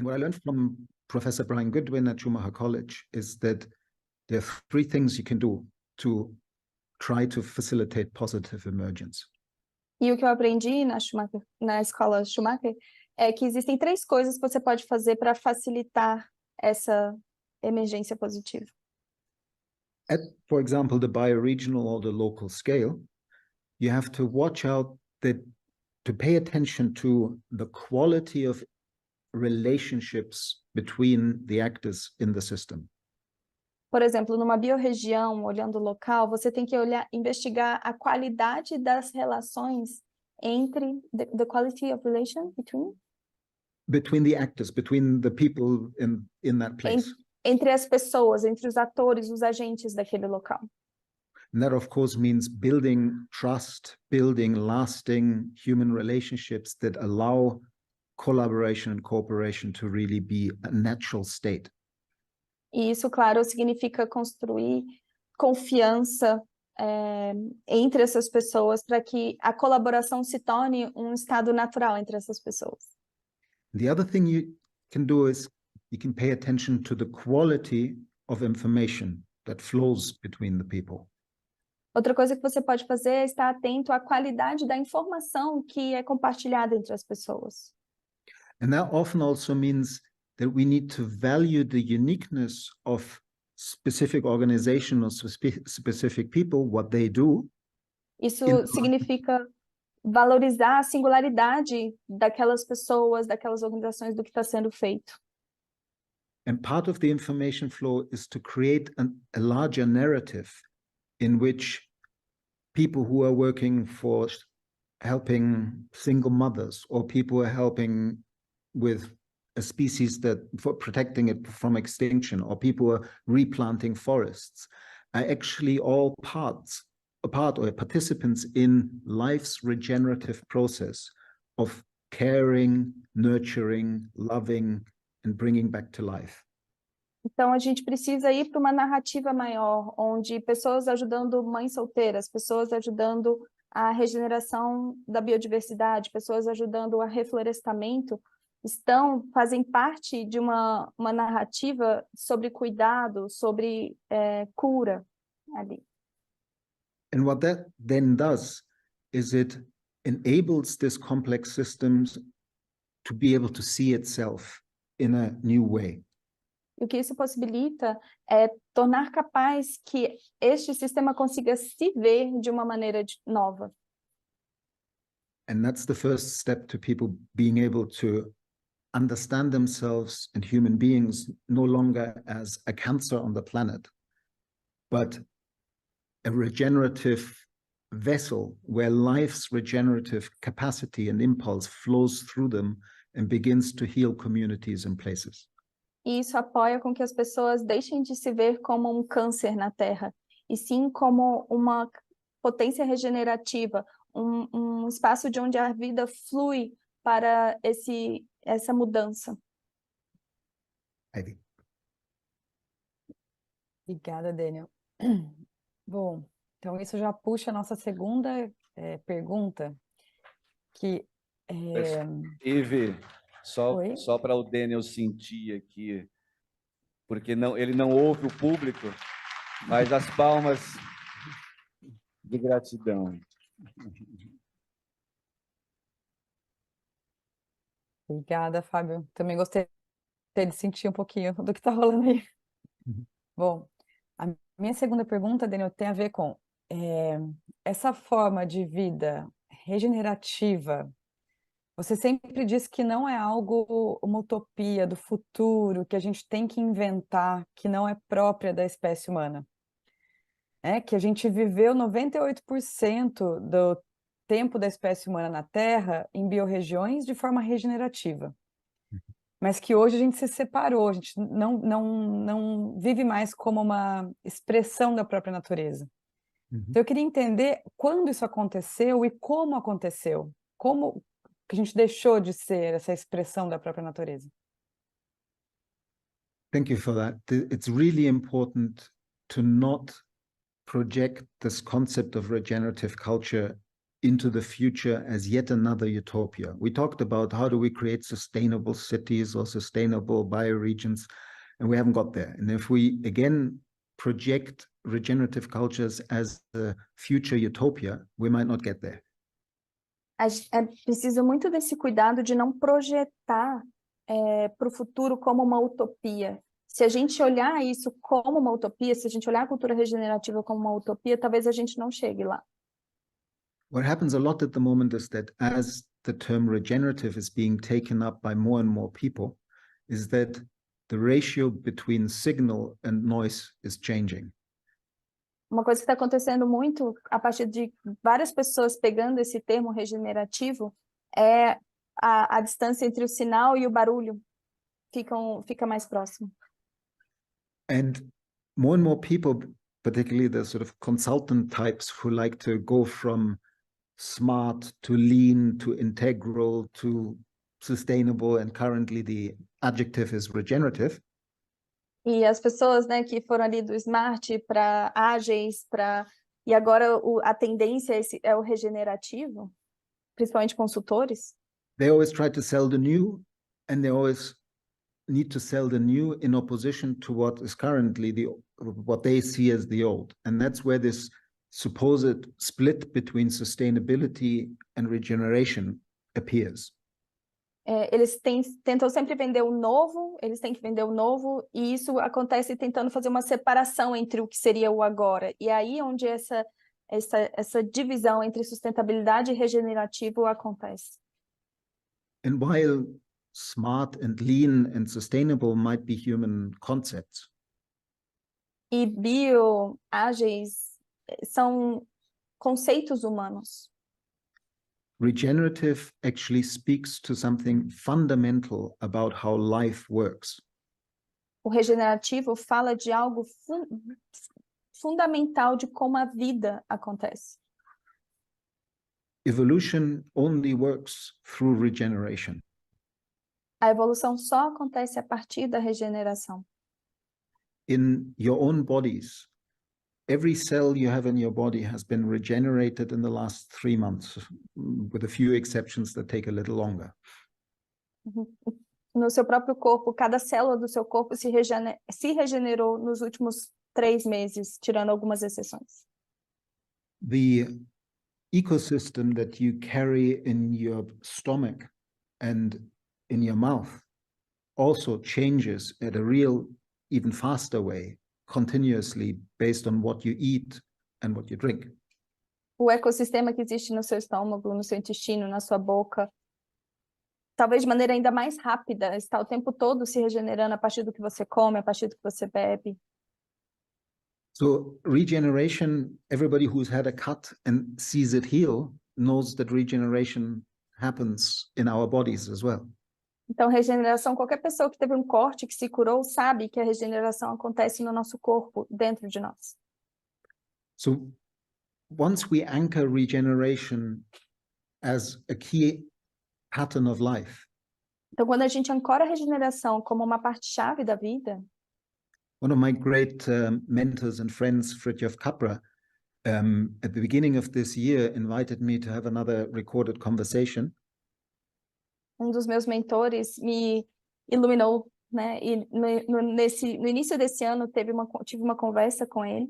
And what I learned from Professor Brian Goodwin at Schumacher College is that there are 3 things you can do to try to facilitate positive emergence. E o que eu aprendi na escola Schumacher é que existem 3 coisas que você pode fazer para facilitar essa emergência positiva. At, for example, the bioregional or the local scale, you have to watch out to pay attention to the quality of relationships between the actors in the system. Por exemplo, numa biorregião, olhando o local, você tem que investigar a qualidade das relações entre the quality of relation between the actors, between the people in that place. Entre as pessoas, entre os atores, os agentes daquele local. And that, of course, means building trust, building lasting human relationships that allow collaboration and cooperation to really be a natural state. E isso, claro, significa construir confiança entre essas pessoas para que a colaboração se torne um estado natural entre essas pessoas. The other thing you can do is you can pay attention to the quality of information that flows between the people. Outra coisa que você pode fazer é estar atento à qualidade da informação que é compartilhada entre as pessoas. And that often also means that we need to value the uniqueness of specific organizations or specific people, what they do. Isso significa valorizar a singularidade daquelas pessoas, daquelas organizações, do que está sendo feito. And part of the information flow is to create a larger narrative in which people who are working for helping single mothers, or people who are helping with a species for protecting it from extinction, or people who are replanting forests, are actually all participants in life's regenerative process of caring, nurturing, loving, and bringing back to life. Então, a gente precisa ir para uma narrativa maior, onde pessoas ajudando mães solteiras, pessoas ajudando a regeneração da biodiversidade, pessoas ajudando o reflorestamento, fazem parte de uma narrativa sobre cuidado, sobre cura ali. And what that then does is it enables this complex systems to be able to see itself in a new way. E o que isso possibilita é tornar capaz que este sistema consiga se ver de uma maneira nova. And that's the first step to people being able to understand themselves and human beings no longer as a cancer on the planet, but a regenerative vessel where life's regenerative capacity and impulse flows through them and begins to heal communities and places. E isso apoia com que as pessoas deixem de se ver como um câncer na Terra, e sim como uma potência regenerativa, um espaço de onde a vida flui para essa mudança. Ivy. Obrigada, Daniel. Bom, então isso já puxa a nossa segunda pergunta, que Ivy, só para o Daniel sentir aqui, porque ele não ouve o público, mas as palmas de gratidão. Obrigada, Fábio. Também gostei de sentir um pouquinho do que está rolando aí. Bom, a minha segunda pergunta, Daniel, tem a ver com essa forma de vida regenerativa. Você sempre diz que não é algo, uma utopia do futuro, que a gente tem que inventar, que não é própria da espécie humana. Que a gente viveu 98% do tempo da espécie humana na Terra em biorregiões de forma regenerativa. Mas que hoje a gente se separou, a gente não vive mais como uma expressão da própria natureza. Então eu queria entender quando isso aconteceu e como aconteceu. Como que a gente deixou de ser essa expressão da própria natureza. Thank you for that. It's really important to not project this concept of regenerative culture into the future as yet another utopia. We talked about how do we create sustainable cities or sustainable bioregions, and we haven't got there. And if we, again, project regenerative cultures as a future utopia, we might not get there. É preciso muito desse cuidado de não projetar para o futuro como uma utopia. Se a gente olhar isso como uma utopia, se a gente olhar a cultura regenerativa como uma utopia, talvez a gente não chegue lá. What happens a lot at the moment is that as the term regenerative is being taken up by more and more people, is that the ratio between signal and noise is changing. Uma coisa que está acontecendo muito a partir de várias pessoas pegando esse termo regenerativo é a distância entre o sinal e o barulho fica mais próximo. And more people, particularly the sort of consultant types who like to go from smart to lean to integral to sustainable, and currently the adjective is regenerative. E as pessoas, né, que foram ali do smart para ágeis, e agora a tendência é o regenerativo, principalmente consultores. They always try to sell the new, and they always need to sell the new in opposition to what is currently what they see as the old. And that's where this supposed split between sustainability and regeneration appears. Eles tentam sempre vender o novo, eles têm que vender o novo, e isso acontece tentando fazer uma separação entre o que seria o agora. E aí onde essa divisão entre sustentabilidade e regenerativo acontece. And while smart and lean and sustainable might be human concepts, e ágeis são conceitos humanos. regenerative actually speaks to something fundamental about how life works. O regenerativo fala de algo fundamental de como a vida acontece. Evolution only works through regeneration. A evolução só acontece a partir da regeneração. In your own bodies, every cell you have in your body has been regenerated in the last 3 months, with a few exceptions that take a little longer. No seu próprio corpo, cada célula do seu corpo se regenerou nos últimos 3 meses, tirando algumas exceções. The ecosystem that you carry in your stomach and in your mouth also changes at a real, even faster way, continuously based on what you eat and what you drink. O ecossistema que existe no seu estômago, no seu intestino, na sua boca, talvez de maneira ainda mais rápida, está o tempo todo se regenerando a partir do que você come, a partir do que você bebe. So regeneration, everybody who's had a cut and sees it heal knows that regeneration happens in our bodies as well. Então, regeneração, qualquer pessoa que teve um corte, que se curou, sabe que a regeneração acontece no nosso corpo, dentro de nós. So once we anchor regeneration as a key pattern of life, então, quando a gente ancora a regeneração como uma parte-chave da vida, one of my great mentors and friends, Fritjof Capra, at the beginning of this year invited me to have another recorded conversation. Dos meus mentores me iluminou, né? E no início desse ano tive uma conversa com ele.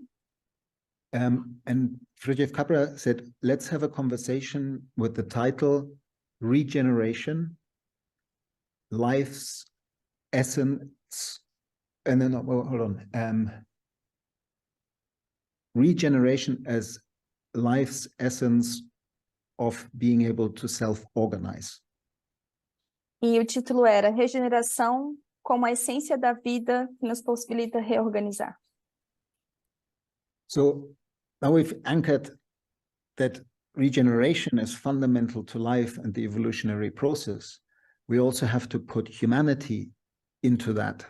And Fritjof Capra said, let's have a conversation with the title Regeneration, Life's Essence, and then, well, hold on, regeneration as life's essence of being able to self-organize. E o título era Regeneração como a essência da vida que nos possibilita reorganizar. So now we've anchored that regeneration is fundamental to life and the evolutionary process. We also have to put humanity into that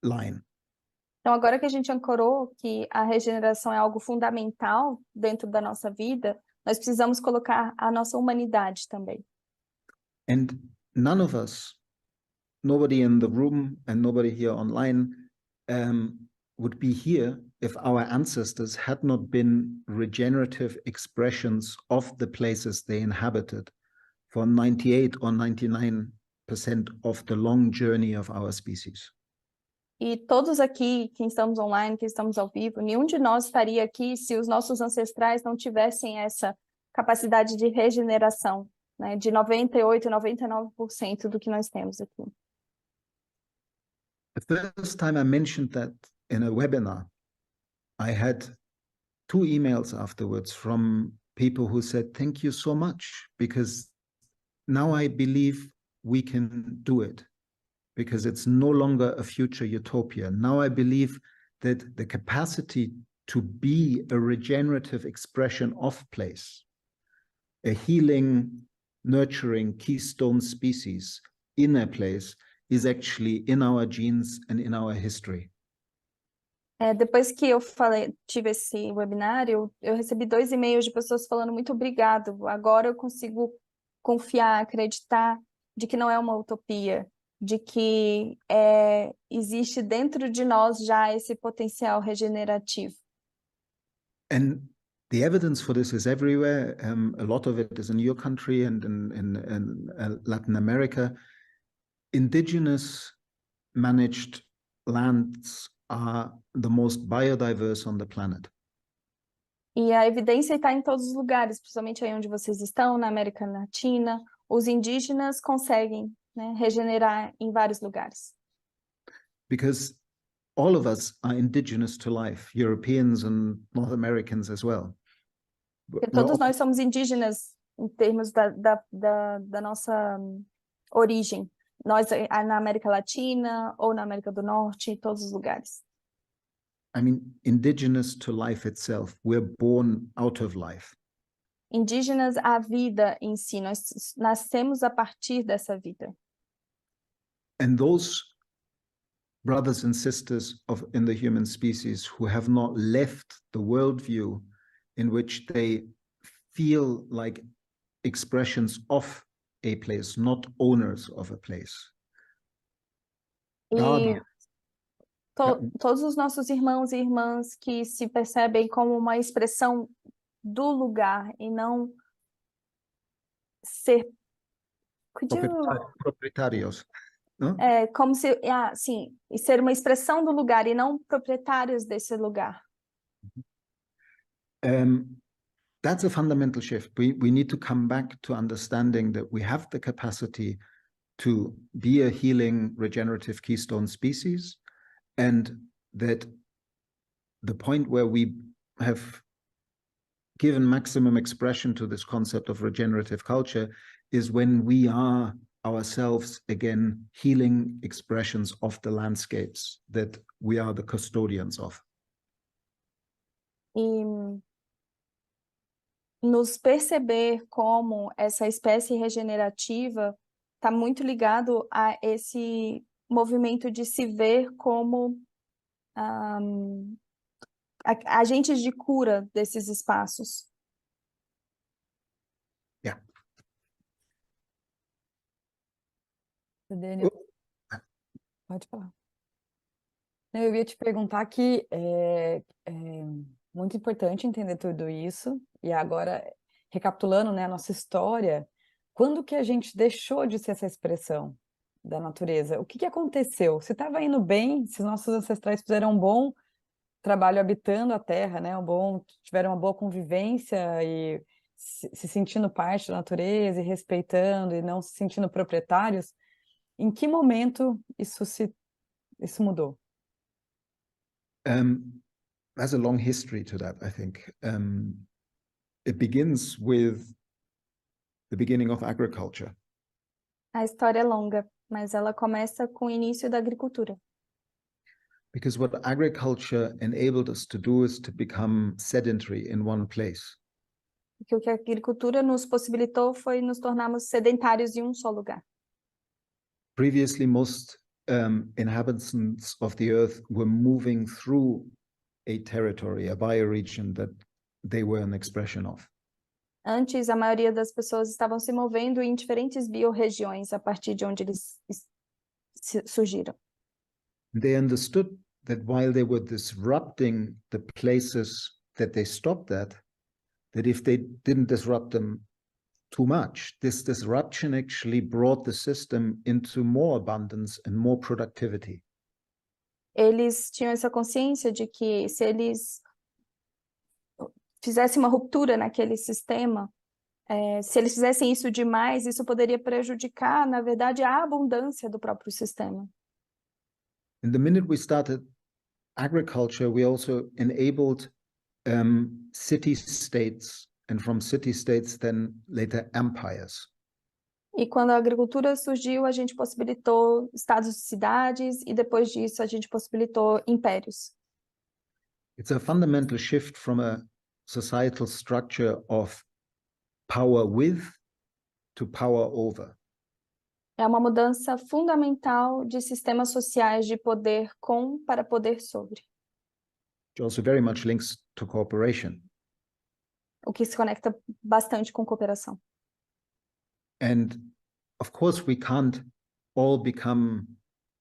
line. Então, agora que a gente ancorou que a regeneração é algo fundamental dentro da nossa vida, nós precisamos colocar a nossa humanidade também. And none of us, nobody in the room and nobody here online, would be here if our ancestors had not been regenerative expressions of the places they inhabited for 98 or 99% of the long journey of our species. E todos aqui, que estamos online, que estamos ao vivo, nenhum de nós estaria aqui se os nossos ancestrais não tivessem essa capacidade de regeneração, né, de 98, 99% do que nós temos aqui. The first time I mentioned that in a webinar, I had 2 emails afterwards from people who said, thank you so much, because now I believe we can do it, because it's no longer a future utopia. Now I believe that the capacity to be a regenerative expression of place, a healing, nurturing keystone species in a place, is actually in our genes and in our history. Depois que eu tive esse webinário, eu recebi 2 e-mails de pessoas falando muito obrigado. Agora eu consigo confiar, acreditar de que não é uma utopia, de que existe dentro de nós já esse potencial regenerativo. And the evidence for this is everywhere. A lot of it is in your country and in Latin America. Indigenous managed lands are the most biodiverse on the planet. E a evidência está em todos os lugares, principalmente aí onde vocês estão, na América Latina. Os indígenas conseguem, né, regenerar em vários lugares. Because all of us are indigenous to life, Europeans and North Americans as well. Porque todos nós somos indígenas em termos da nossa origem. Nós na América Latina ou na América do Norte, em todos os lugares. I mean, indigenous to life itself. We're born out of life. Indígenas à vida em si, nós nascemos a partir dessa vida. And those brothers and sisters in the human species who have not left the worldview in which they feel like expressions of a place, not owners of a place. E todos os nossos irmãos e irmãs que se percebem como uma expressão do lugar e não ser proprietários. Não? Como se, sim, e ser uma expressão do lugar e não proprietários desse lugar. That's a fundamental shift. We need to come back to understanding that we have the capacity to be a healing, regenerative keystone species, and that the point where we have given maximum expression to this concept of regenerative culture is when we are ourselves again healing expressions of the landscapes that we are the custodians of. E nos perceber como essa espécie regenerativa está muito ligado a esse movimento de se ver como agentes de cura desses espaços. Yeah. Daniel, pode falar. Eu ia te perguntar que é muito importante entender tudo isso, e agora, recapitulando, né, a nossa história, quando que a gente deixou de ser essa expressão da natureza? O que aconteceu? Se estava indo bem, se os nossos ancestrais fizeram um bom trabalho habitando a Terra, né, tiveram uma boa convivência e se sentindo parte da natureza e respeitando e não se sentindo proprietários, em que momento isso mudou? There's a long history to that, I think. It begins with the beginning of agriculture. A história é longa, mas ela começa com o início da agricultura. Because what agriculture enabled us to do is to become sedentary in one place. Porque o que a agricultura nos possibilitou foi nos tornarmos sedentários em um só lugar. Previously, most inhabitants of the earth were moving through a territory, a bioregion that they were an expression of. Antes, a maioria das pessoas estavam se movendo em diferentes biorregiões a partir de onde eles surgiram. They understood that while they were disrupting the places that they stopped at, that if they didn't disrupt them too much, this disruption actually brought the system into more abundance and more productivity. Eles tinham essa consciência de que se eles fizessem uma ruptura naquele sistema, se eles fizessem isso demais, isso poderia prejudicar, na verdade, a abundância do próprio sistema. And the minute we started agriculture, we also enabled city-states, and from city-states then later empires. E quando a agricultura surgiu, a gente possibilitou estados e cidades, e depois disso a gente possibilitou impérios. It's a fundamental shift from a societal structure of power with to power over. É uma mudança fundamental de sistemas sociais de poder com para poder sobre. Which also very much links to cooperation. O que se conecta bastante com cooperação. And of course, we can't all become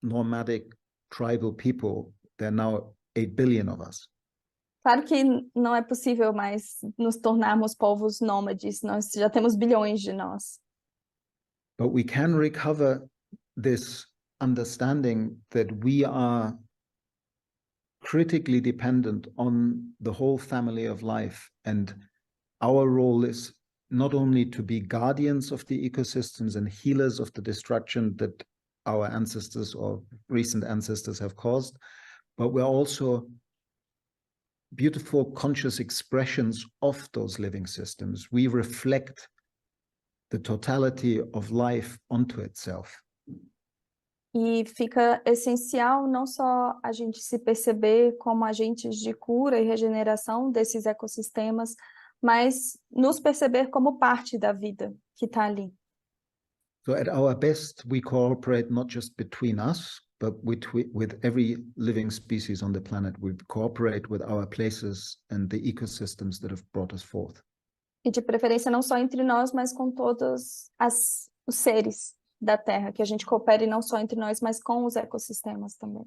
nomadic tribal people. There are now 8 billion of us. Claro que não é possível mais nos tornarmos povos nômades, nós já temos bilhões de nós. But we can recover this understanding that we are critically dependent on the whole family of life, and our role is not only to be guardians of the ecosystems and healers of the destruction that our ancestors or recent ancestors have caused, but we're also beautiful conscious expressions of those living systems. We reflect the totality of life onto itself. E fica essencial não só a gente se perceber como agentes de cura e regeneração desses ecossistemas, mas nos perceber como parte da vida que está ali. So at our best, we cooperate not just between us, but with every living species on the planet. We cooperate with our places and the ecosystems that have brought us forth. E de preferência não só entre nós, mas com todos os seres da Terra, que a gente coopere não só entre nós, mas com os ecossistemas também.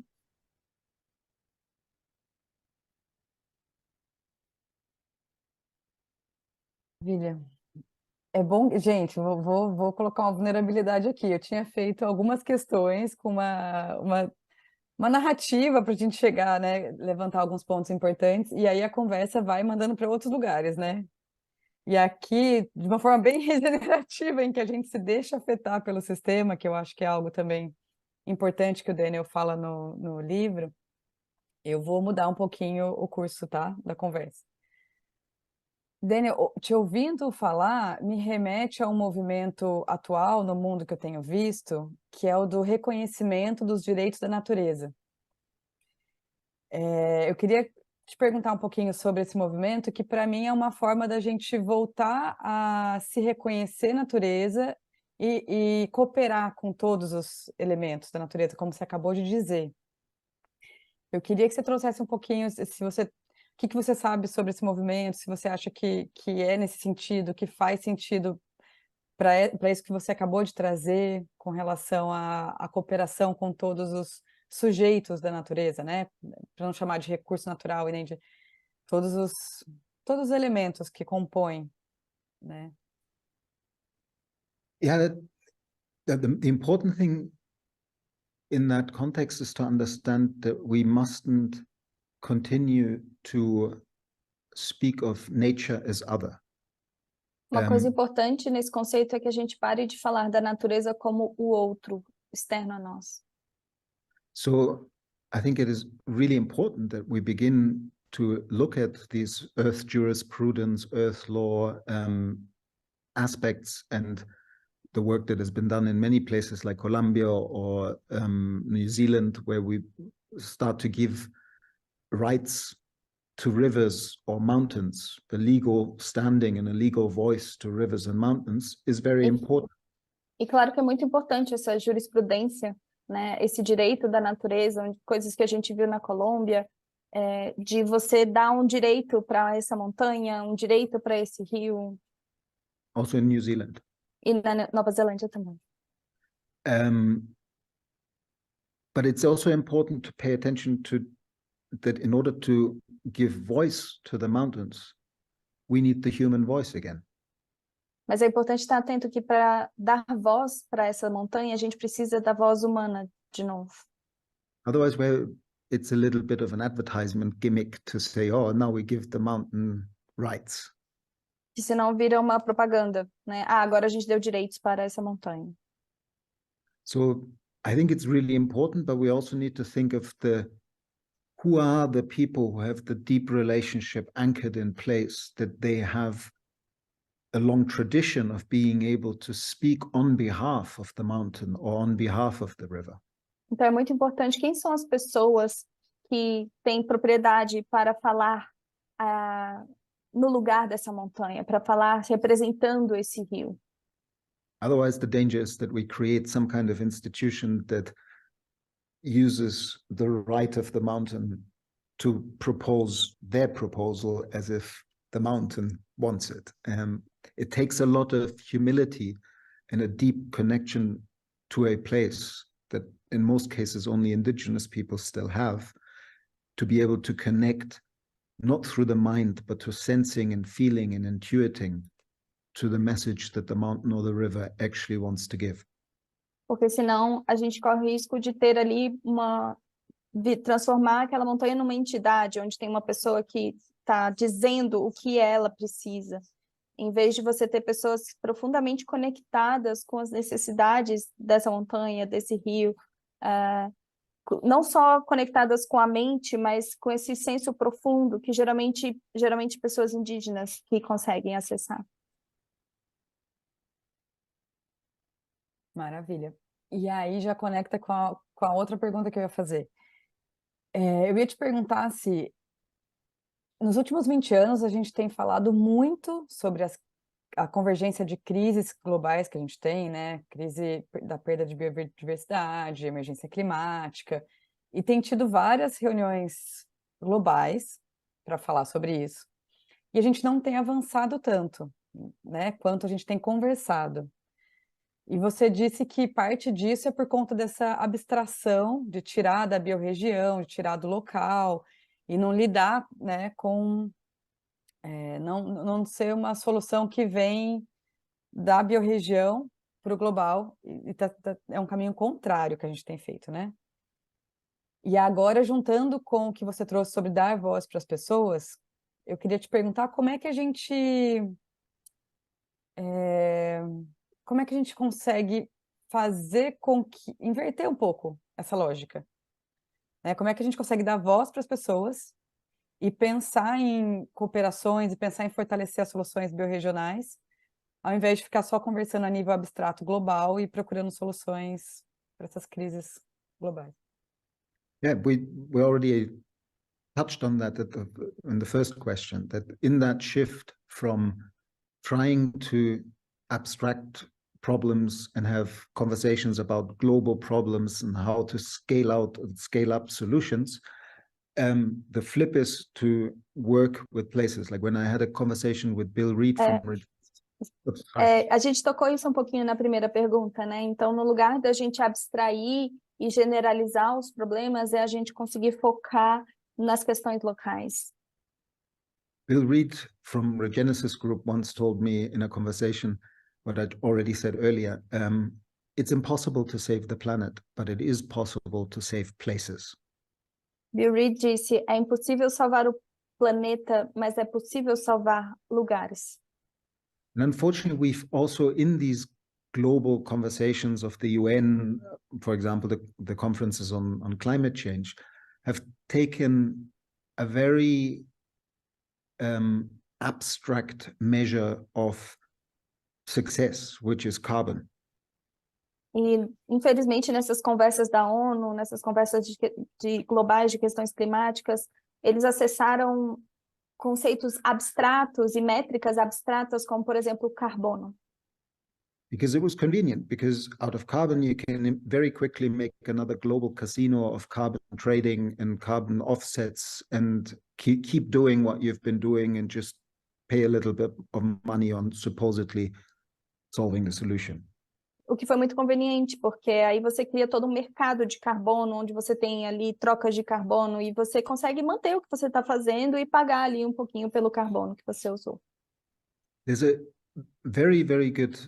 Maravilha. É bom, gente, vou colocar uma vulnerabilidade aqui. Eu tinha feito algumas questões com uma narrativa para a gente chegar, né, levantar alguns pontos importantes, e aí a conversa vai mandando para outros lugares, né? E aqui, de uma forma bem regenerativa, em que a gente se deixa afetar pelo sistema, que eu acho que é algo também importante que o Daniel fala no livro, eu vou mudar um pouquinho o curso, tá, da conversa. Daniel, te ouvindo falar, me remete a um movimento atual no mundo que eu tenho visto, que é o do reconhecimento dos direitos da natureza. Eu queria te perguntar um pouquinho sobre esse movimento, que para mim é uma forma da gente voltar a se reconhecer natureza e cooperar com todos os elementos da natureza, como você acabou de dizer. Eu queria que você trouxesse um pouquinho, o que você sabe sobre esse movimento, se você acha que é nesse sentido, que faz sentido para isso que você acabou de trazer com relação à cooperação com todos os sujeitos da natureza, né? Para não chamar de recurso natural e nem de todos os elementos que compõem, né? Yeah, the important thing in that context is to understand that we mustn't continue to speak of nature as other. Uma coisa importante nesse conceito é que a gente pare de falar da natureza como o outro, externo a nós. So I think it is really important that we begin to look at these earth jurisprudence, earth law aspects, and the work that has been done in many places like Colombia or New Zealand, where we start to give rights to rivers or mountains, a legal standing and a legal voice to rivers and mountains is very important. E claro que é muito importante essa jurisprudência, né? Esse direito da natureza, coisas que a gente viu na Colômbia, de você dar um direito para essa montanha, um direito para esse rio. Also in New Zealand. E na Nova Zelândia também. But it's also important to pay attention to that in order to give voice to the mountains, we need the human voice again. Mas é importante estar atento que para dar voz para essa montanha, a gente precisa da voz humana de novo. Otherwise, it's a little bit of an advertisement gimmick to say, oh, now we give the mountain rights. Que senão vira uma propaganda, né? Ah, agora a gente deu direitos para essa montanha. So I think it's really important, but we also need to think of who are the people who have the deep relationship anchored in place, that they have a long tradition of being able to speak on behalf of the mountain or on behalf of the river. Então é muito importante quem são as pessoas que têm propriedade para falar no lugar dessa montanha, para falar representando esse rio. Otherwise, the danger is that we create some kind of institution that uses the right of the mountain to propose their proposal as if the mountain wants it. It takes a lot of humility and a deep connection to a place that in most cases only indigenous people still have, to be able to connect not through the mind, but to sensing and feeling and intuiting to the message that the mountain or the river actually wants to give. Porque senão a gente corre o risco de ter ali transformar aquela montanha numa entidade, onde tem uma pessoa que está dizendo o que ela precisa, em vez de você ter pessoas profundamente conectadas com as necessidades dessa montanha, desse rio, não só conectadas com a mente, mas com esse senso profundo que geralmente pessoas indígenas que conseguem acessar. Maravilha. E aí já conecta com a outra pergunta que eu ia fazer. Eu ia te perguntar se nos últimos 20 anos a gente tem falado muito sobre a convergência de crises globais que a gente tem, né? Crise da perda de biodiversidade, emergência climática, e tem tido várias reuniões globais para falar sobre isso. E a gente não tem avançado tanto, né? Quanto a gente tem conversado. E você disse que parte disso é por conta dessa abstração de tirar da biorregião, de tirar do local, e não lidar, né, com... não ser uma solução que vem da biorregião para o global, e é um caminho contrário que a gente tem feito, né? E agora, juntando com o que você trouxe sobre dar voz para as pessoas, eu queria te perguntar como é que a gente consegue fazer com que... inverter um pouco essa lógica, né? Como é que a gente consegue dar voz para as pessoas e pensar em cooperações e pensar em fortalecer as soluções biorregionais, ao invés de ficar só conversando a nível abstrato global e procurando soluções para essas crises globais. Yeah, we already touched on that in the first question, that in that shift from trying to abstract problems and have conversations about global problems and how to scale out and scale up solutions, the flip is to work with places. Like when I had a conversation with Bill Reed from... a gente tocou isso um pouquinho na primeira pergunta, né? Então, no lugar da gente abstrair e generalizar os problemas, é a gente conseguir focar nas questões locais. Bill Reed from Regenerative Group once told me in a conversation what I'd already said earlier, it's impossible to save the planet, but it is possible to save places. Bill Reed disse, é impossível salvar o planeta, mas é possível salvar lugares. And unfortunately, we've also in these global conversations of the UN, for example, the conferences on climate change, have taken a very abstract measure of success, which is carbon. E, infelizmente, nessas conversas da ONU, nessas conversas de globais de questões climáticas, eles acessaram conceitos abstratos e métricas abstratas, como, por exemplo, o carbono. Because it was convenient, because out of carbon you can very quickly make another global casino of carbon trading and carbon offsets and keep doing what you've been doing and just pay a little bit of money on supposedly solving the solution. o que foi muito conveniente, porque aí você cria todo um mercado de carbono, onde você tem ali trocas de carbono, e você consegue manter o que você está fazendo e pagar ali um pouquinho pelo carbono que você usou. There's a very, very good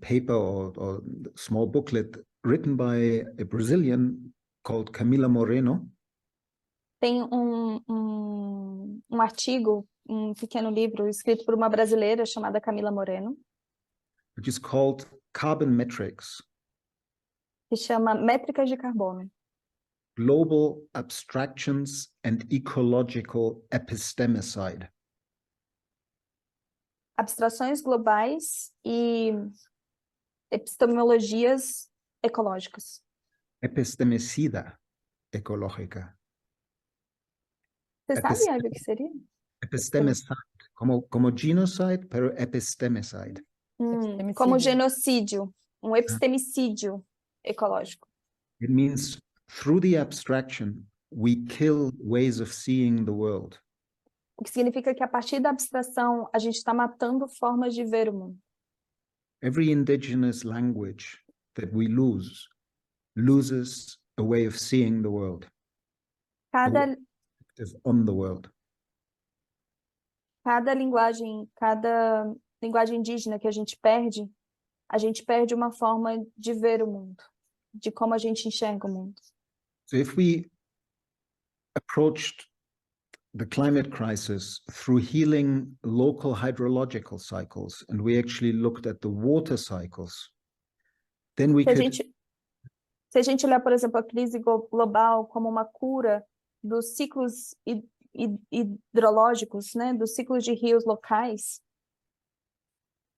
paper or small booklet written by a Brazilian called Camila Moreno. Tem um artigo, um pequeno livro escrito por uma brasileira chamada Camila Moreno, Which is called Carbon Metrics, que chama Métricas de Carbono. Global Abstractions and Ecological Epistemicide. Abstrações globais e epistemologias ecológicas. Epistemicida ecológica. Você sabe, Ivy, o que seria? Epistemicide, como genocide, pero epistemicide. Como genocídio, um epistemicídio ecológico. It means through the abstraction, we kill ways of seeing the world. O que significa que a partir da abstração a gente está matando formas de ver o mundo. Every indigenous language that we loses a way of seeing the world. Cada On the world. Cada linguagem indígena que a gente perde uma forma de ver o mundo, de como a gente enxerga o mundo. So if we approached the climate crisis through healing local hydrological cycles, and we actually looked at the water cycles, then we could... Se a gente olhar, por exemplo, a crise global como uma cura dos ciclos hidrológicos, né, dos ciclos de rios locais,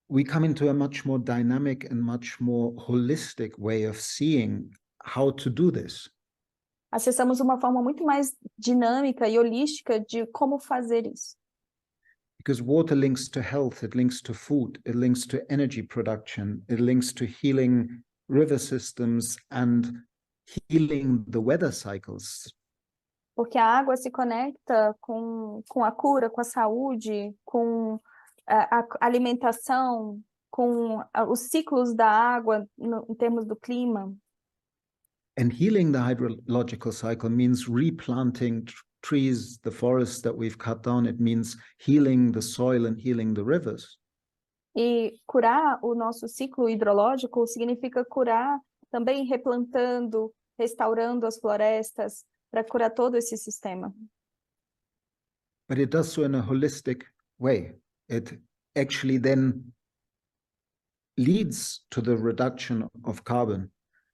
we come into a much more dynamic and much more holistic way of seeing how to do this. Acessamos uma forma muito mais dinâmica e holística de como fazer isso. Because water links to health, it links to food, it links to energy production, it links to healing river systems and healing the weather cycles. Porque a água se conecta com a cura, com a saúde, com a alimentação, com os ciclos da água em termos do clima. And healing the hydrological cycle means replanting trees, the forests that we've cut down. It means healing the soil and healing the rivers. E curar o nosso ciclo hidrológico significa curar também replantando, restaurando as florestas, para curar todo esse sistema. But it does so in a holistic way. It actually then leads to the reduction of carbon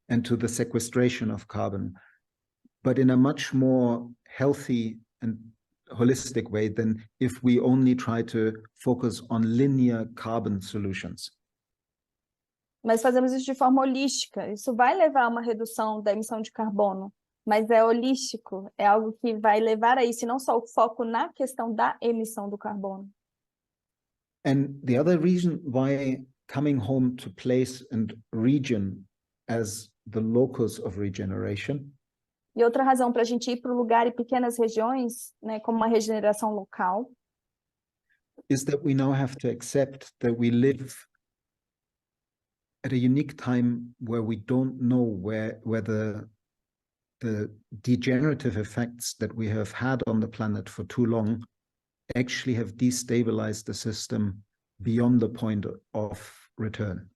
and to the sequestration of carbon, but in a much more healthy and holistic way than if we only try to focus on linear carbon solutions. Mas fazemos isso de forma holística. Isso vai levar a uma redução da emissão de carbono, mas é holístico, é algo que vai levar a isso, e não só o foco na questão da emissão do carbono. And the other reason why coming home to place and region as the locus of regeneration. E outra razão para a gente ir para o lugar e pequenas regiões, né, como uma regeneração local, is that we now have to accept that we live at a unique time where we don't know whether the degenerative effects that we have had on the planet for too long actually have destabilized the system beyond the point of return.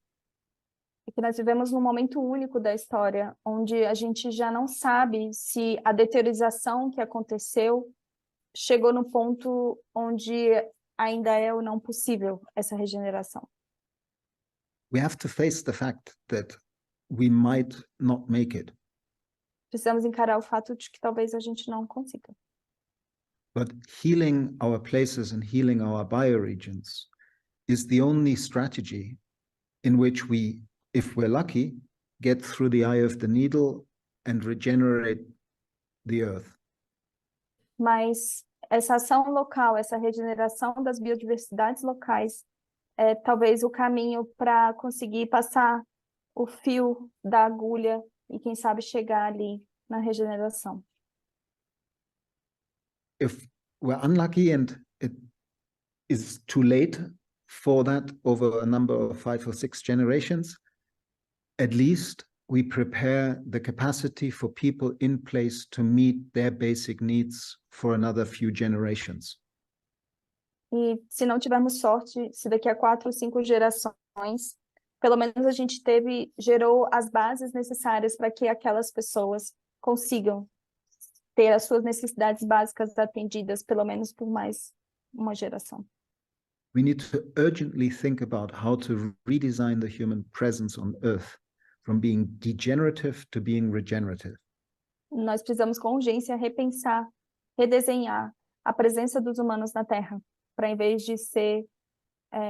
E que nós vivemos num momento único da história, onde a gente já não sabe se a deteriorização que aconteceu chegou no ponto onde ainda é ou não possível essa regeneração. We have to face the fact that we might not make it. Precisamos encarar o fato de que talvez a gente não consiga. But healing our places and healing our bioregions is the only strategy in which we, if we're lucky, get through the eye of the needle and regenerate the earth. Mas essa ação local, essa regeneração das biodiversidades locais é talvez o caminho para conseguir passar o fio da agulha e quem sabe chegar ali na regeneração. If we're unlucky and it is too late for that over a number of 5 or 6 generations, at least we prepare the capacity for people in place to meet their basic needs for another few generations. E se não tivermos sorte, se daqui a 4 ou 5 gerações, pelo menos a gente gerou as bases necessárias para que aquelas pessoas consigam ter as suas necessidades básicas atendidas, pelo menos por mais uma geração. We need to urgently think about how to redesign the human presence on Earth, from being degenerative to being regenerative. Nós precisamos com urgência repensar, redesenhar a presença dos humanos na Terra, para em vez de ser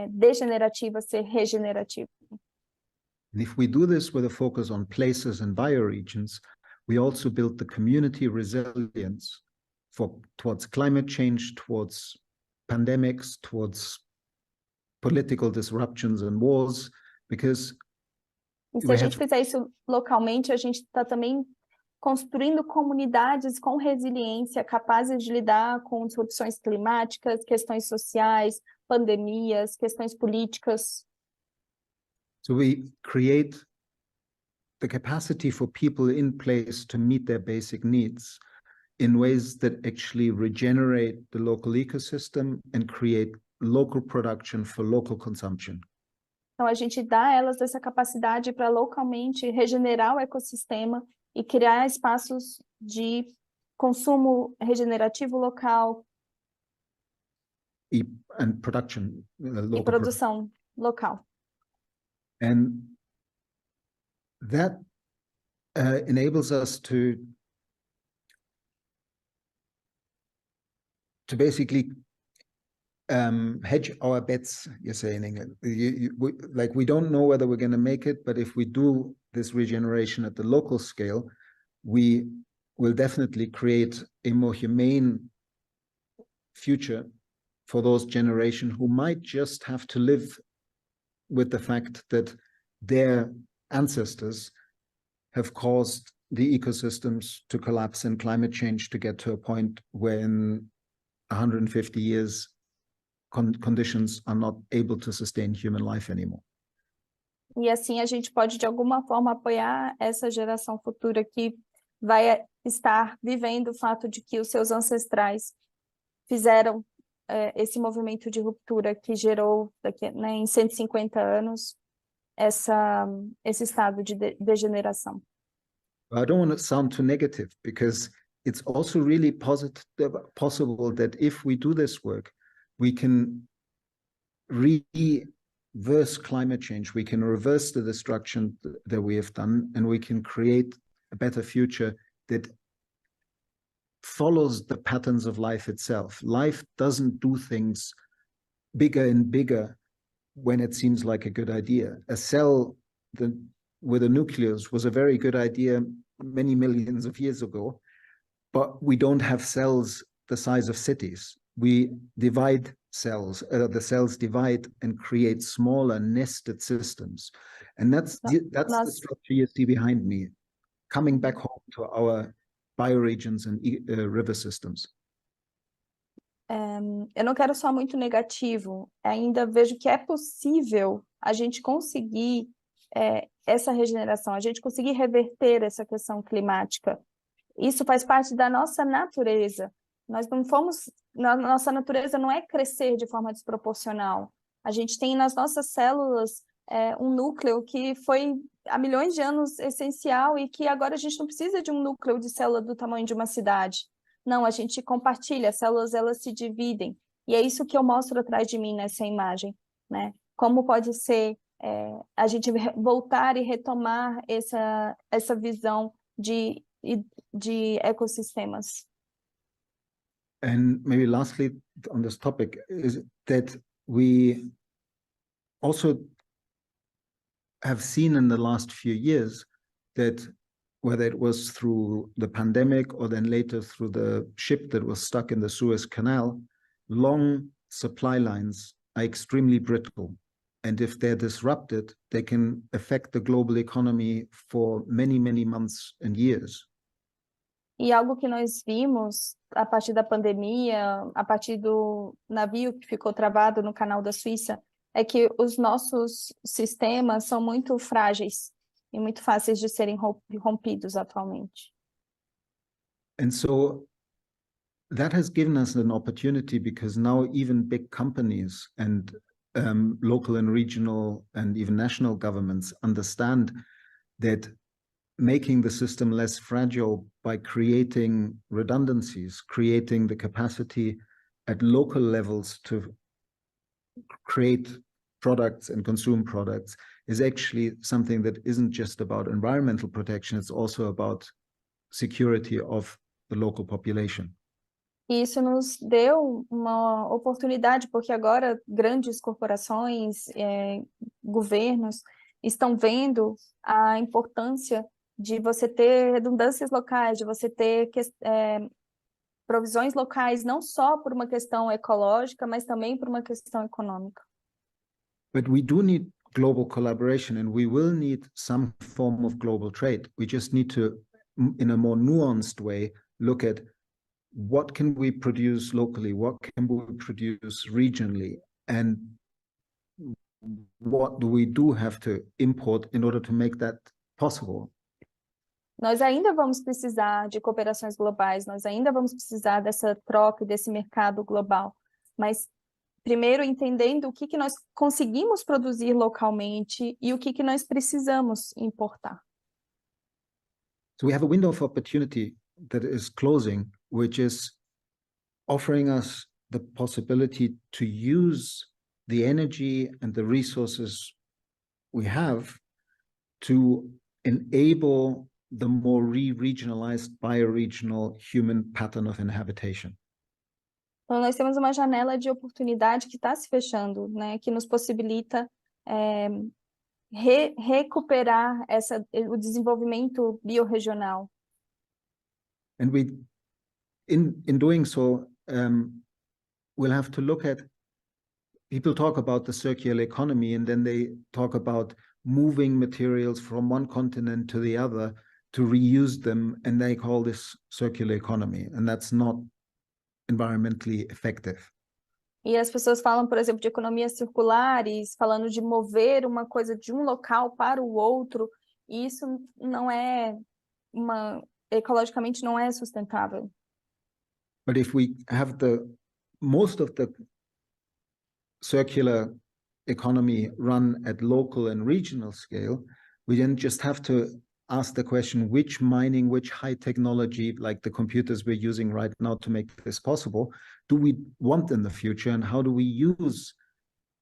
degenerativa, ser regenerativa. And if we do this with a focus on places and bioregions, we also build the community resilience towards climate change, towards pandemics, towards political disruptions and wars, because e se a gente fizer isso localmente, a gente está também construindo comunidades com resiliência, capazes de lidar com disrupções climáticas, questões sociais, pandemias, questões políticas. So we create the capacity for people in place to meet their basic needs in ways that actually regenerate the local ecosystem and create local production for local consumption. Então, a gente dá a elas essa capacidade para localmente regenerar o ecossistema e criar espaços de consumo regenerativo local. And production. E produção local. And that enables us to basically hedge our bets, you say in England. We don't know whether we're going to make it, but if we do this regeneration at the local scale, we will definitely create a more humane future for those generations who might just have to live with the fact that their ancestors have caused the ecosystems to collapse and climate change to get to a point where in 150 years conditions are not able to sustain human life anymore. E assim a gente pode de alguma forma apoiar essa geração futura que vai estar vivendo o fato de que os seus ancestrais fizeram esse movimento de ruptura que gerou em 150 anos esse estado de degeneração. I don't want to sound too negative, because it's also really possible that if we do this work, we can reverse climate change, we can reverse the destruction that we have done, and we can create a better future that follows the patterns of life itself. Life doesn't do things bigger and bigger when it seems like a good idea. A cell with a nucleus was a very good idea many millions of years ago, but we don't have cells the size of cities. We divide cells, the cells divide and create smaller nested systems. And that's the structure you see behind me, coming back home to our bioregions and river systems. Eu não quero soar muito negativo, ainda vejo que é possível a gente conseguir essa regeneração, a gente conseguir reverter essa questão climática. Isso faz parte da nossa natureza. Nossa natureza não é crescer de forma desproporcional. A gente tem nas nossas células um núcleo que foi há milhões de anos essencial e que agora a gente não precisa de um núcleo de célula do tamanho de uma cidade. Não, a gente compartilha, as células elas se dividem. E é isso que eu mostro atrás de mim nessa imagem, né? Como pode ser a gente voltar e retomar essa visão de ecossistemas. And maybe lastly on this topic is that we also have seen in the last few years that whether it was through the pandemic or then later through the ship that was stuck in the Suez Canal, long supply lines are extremely brittle. And if they're disrupted, they can affect the global economy for many, many months and years. E algo que nós vimos a partir da pandemia, a partir do navio que ficou travado no canal da Suíça, é que os nossos sistemas são muito frágeis e muito fáceis de serem rompidos atualmente. And so that has given us an opportunity, because now even big companies and local and regional and even national governments understand that making the system less fragile by creating redundancies, creating the capacity at local levels to create products and consume products, is actually something that isn't just about environmental protection, it's also about security of the local population. E isso nos deu uma oportunidade, porque agora grandes corporações, governos, estão vendo a importância de você ter redundâncias locais, de você ter provisões locais, não só por uma questão ecológica, mas também por uma questão econômica. But we do need global collaboration, and we will need some form of global trade. We just need to, in a more nuanced way, look at what can we produce locally, what can we produce regionally, and what do we have to import in order to make that possible. Nós ainda vamos precisar de cooperações globais, nós ainda vamos precisar dessa troca, desse mercado global, mas primeiro entendendo o que nós conseguimos produzir localmente e o que nós precisamos importar. So we have a window of opportunity that is closing, which is offering us the possibility to use the energy and the resources we have to enable the more regionalized, bioregional human pattern of inhabitation. Então, nós temos uma janela de oportunidade que está se fechando, né, que nos possibilita recuperar o desenvolvimento biorregional. And we, in doing so, we'll have to look at, people talk about the circular economy, and then they talk about moving materials from one continent to the other to reuse them, and they call this circular economy, and that's not environmentally effective. E as pessoas falam, por exemplo, de economias circulares, falando de mover uma coisa de um local para o outro, e isso não é ecologicamente não é sustentável. But if we have most of the circular economy run at local and regional scale, we then just have to ask the question, which mining, which high technology, like the computers we're using right now to make this possible, do we want in the future, and how do we use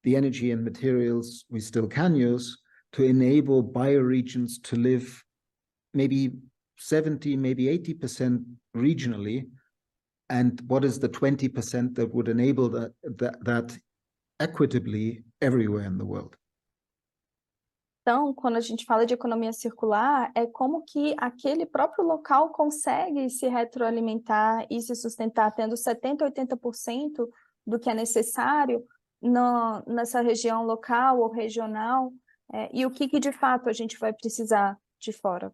the energy and materials we still can use to enable bioregions to live maybe 70, maybe 80% regionally, and what is the 20% that would enable that equitably everywhere in the world? Então, quando a gente fala de economia circular, é como que aquele próprio local consegue se retroalimentar e se sustentar, tendo 70%, 80% do que é necessário nessa região local ou regional, e o que de fato a gente vai precisar de fora.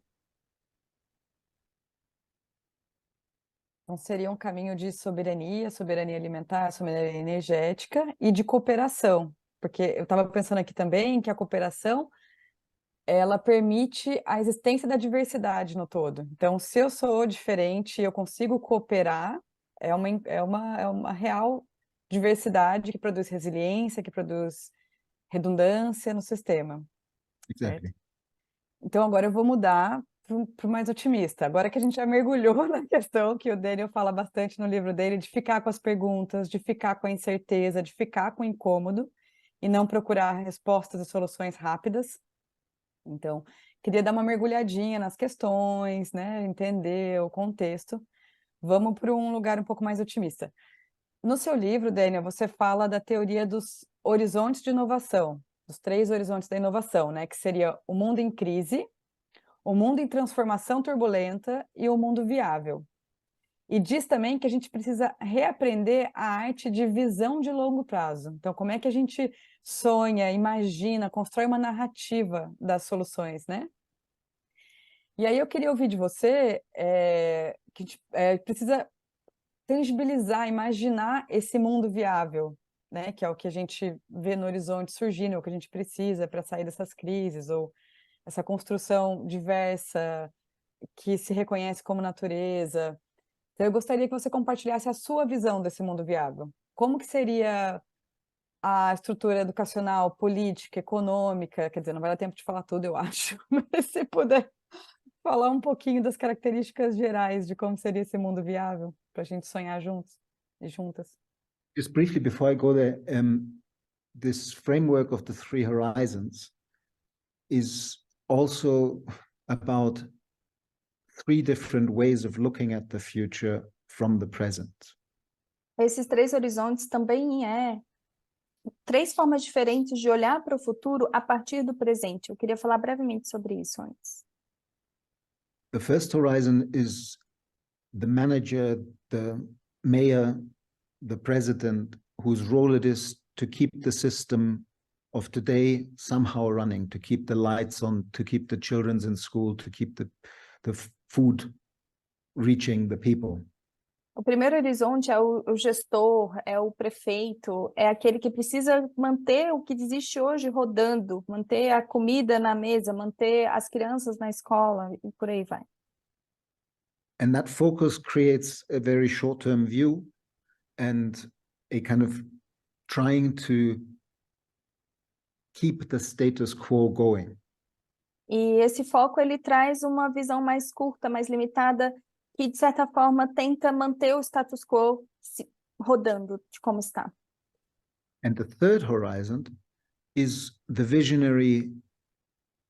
Então, seria um caminho de soberania alimentar, soberania energética e de cooperação, porque eu estava pensando aqui também que a cooperação ela permite a existência da diversidade no todo. Então, se eu sou diferente, eu consigo cooperar, é uma real diversidade que produz resiliência, que produz redundância no sistema. Exactly. Certo? Então, agora eu vou mudar para o mais otimista. Agora que a gente já mergulhou na questão que o Daniel fala bastante no livro dele, de ficar com as perguntas, de ficar com a incerteza, de ficar com o incômodo, e não procurar respostas e soluções rápidas. Então, queria dar uma mergulhadinha nas questões, né, entender o contexto. Vamos para um lugar um pouco mais otimista. No seu livro, Daniel, você fala da teoria dos horizontes de inovação, dos 3 horizontes da inovação, né, que seria o mundo em crise, o mundo em transformação turbulenta e o mundo viável. E diz também que a gente precisa reaprender a arte de visão de longo prazo. Então, como é que a gente sonha, imagina, constrói uma narrativa das soluções, né? E aí eu queria ouvir de você que a gente precisa tangibilizar, imaginar esse mundo viável, né, que é o que a gente vê no horizonte surgindo, é o que a gente precisa para sair dessas crises, ou essa construção diversa que se reconhece como natureza. Então, eu gostaria que você compartilhasse a sua visão desse mundo viável. Como que seria a estrutura educacional, política, econômica? Quer dizer, não vai dar tempo de falar tudo, eu acho, mas se puder falar um pouquinho das características gerais de como seria esse mundo viável, para a gente sonhar juntos e juntas. Just briefly before I go there, this framework of the three horizons is also about three different ways of looking at the future from the present. Esses três horizontes também três formas diferentes de olhar para o futuro a partir do presente. Eu queria falar brevemente sobre isso antes. The first horizon is the manager, the mayor, the president, whose role it is to keep the system of today somehow running, to keep the lights on, to keep the children in school, to keep the food reaching the people. O primeiro horizonte é o gestor, é o prefeito, é aquele que precisa manter o que existe hoje rodando, manter a comida na mesa, manter as crianças na escola e por aí vai. And that focus creates a very short-term view and a kind of trying to keep the status quo going. E esse foco ele traz uma visão mais curta, mais limitada, que de certa forma tenta manter o status quo rodando de como está. And the third horizon is the visionary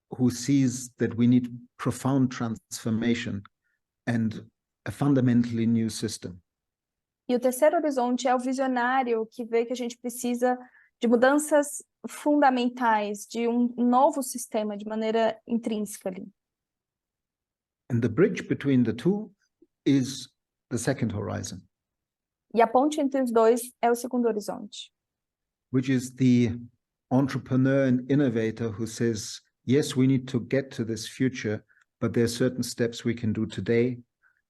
who sees that we need profound transformation and a fundamentally new system. E o terceiro horizonte é o visionário que vê que a gente precisa de mudanças fundamentais, de um novo sistema de maneira intrínseca ali. And the bridge between the two is the second horizon. E a ponte entre os dois é o segundo horizonte. Which is the entrepreneur and innovator who says, yes, we need to get to this future, but there are certain steps we can do today,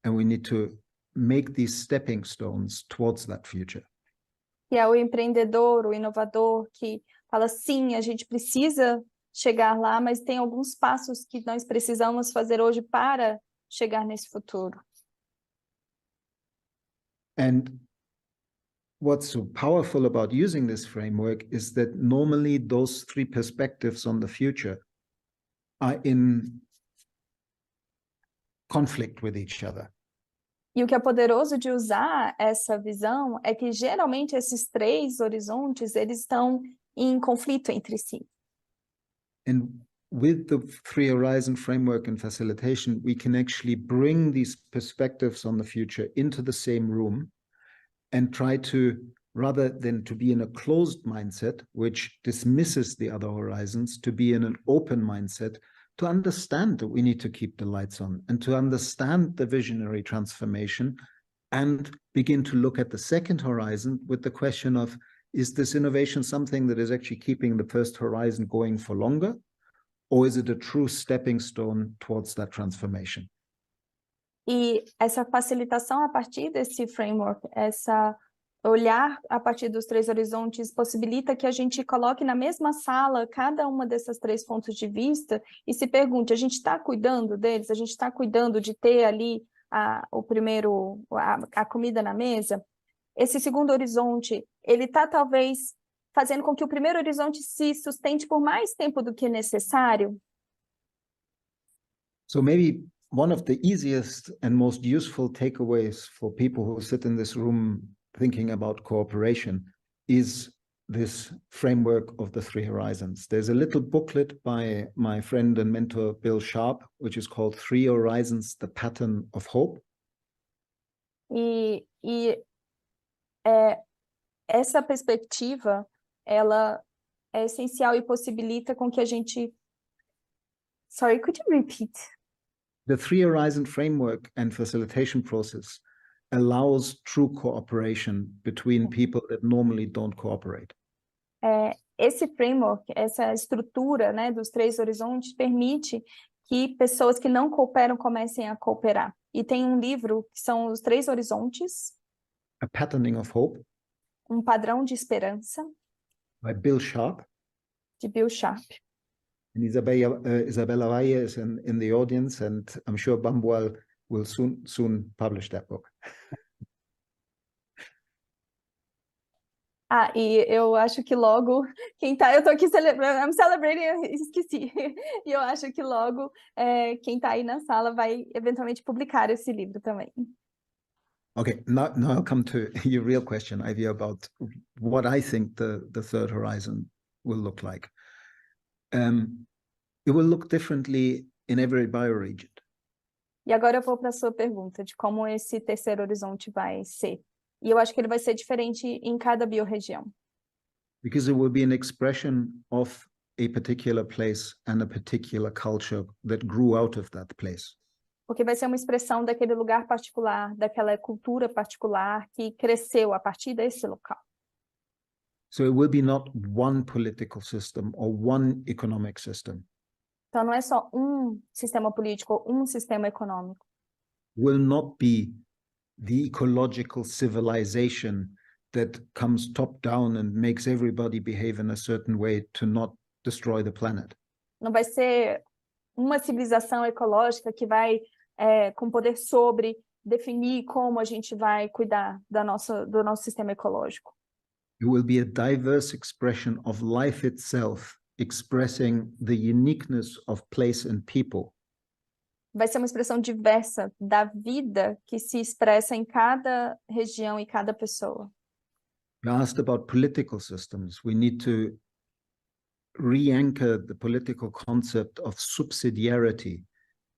and we need to make these stepping stones towards that future. E é o empreendedor, o inovador que fala, sim, a gente precisa chegar lá, mas tem alguns passos que nós precisamos fazer hoje para chegar nesse futuro. And what's so powerful about using this framework is that normally those three perspectives on the future are in conflict with each other. E o que é poderoso de usar essa visão é que geralmente esses três horizontes eles estão em conflito entre si. And with the three horizon framework and facilitation, we can actually bring these perspectives on the future into the same room and try to, rather than to be in a closed mindset, which dismisses the other horizons, to be in an open mindset, to understand that we need to keep the lights on and to understand the visionary transformation and begin to look at the second horizon with the question of, is this innovation something that is actually keeping the first horizon going for longer? Or is it a true stepping stone towards that transformation? E essa facilitação a partir desse framework, essa olhar a partir dos três horizontes possibilita que a gente coloque na mesma sala cada uma dessas três pontos de vista e se pergunte, a gente está cuidando deles? A gente está cuidando de ter ali a comida na mesa? Esse segundo horizonte, ele está talvez fazendo com que o primeiro horizonte se sustente por mais tempo do que necessário? So maybe one of the easiest and most useful takeaways for people who sit in this room thinking about cooperation is this framework of the three horizons. There's a little booklet by my friend and mentor, Bill Sharp, which is called Three Horizons, The Pattern of Hope. Essa perspectiva, ela é essencial e possibilita com que a gente... Sorry, could you repeat? The Three Horizon Framework and Facilitation Process allows true cooperation between people that normally don't cooperate. Esse framework, essa estrutura, né, dos três horizontes permite que pessoas que não cooperam comecem a cooperar. E tem um livro que são os três horizontes. A Patterning of Hope. padrão de esperança, by Bill Sharp. de Bill Sharp. And Isabella Valle is in the audience, and I'm sure Bambual will soon publish that book. E eu acho que logo, eu tô aqui celebrando, I'm celebrating, esqueci. E eu acho que logo quem tá aí na sala vai eventualmente publicar esse livro também. Okay, now I'll come to your real question, Ivy, about what I think the third horizon will look like. It will look differently in every bioregion. E agora eu vou para a sua pergunta de como esse terceiro horizonte vai ser. E eu acho que ele vai ser diferente em cada biorregião. Because it will be an expression of a particular place and a particular culture that grew out of that place. Porque vai ser uma expressão daquele lugar particular, daquela cultura particular que cresceu a partir desse local. So it will be not one political system or one economic system. Então não é só um sistema político ou um sistema econômico. Will not be the ecological civilization that comes top down and makes everybody behave in a certain way to not destroy the planet. Não vai ser uma civilização ecológica que vai com poder sobre definir como a gente vai cuidar do nosso sistema ecológico. It will be a diverse expression of life itself, expressing the uniqueness of place and people. Vai ser uma expressão diversa da vida que se expressa em cada região e cada pessoa. You asked about political systems. We need to re-anchor the political concept of subsidiarity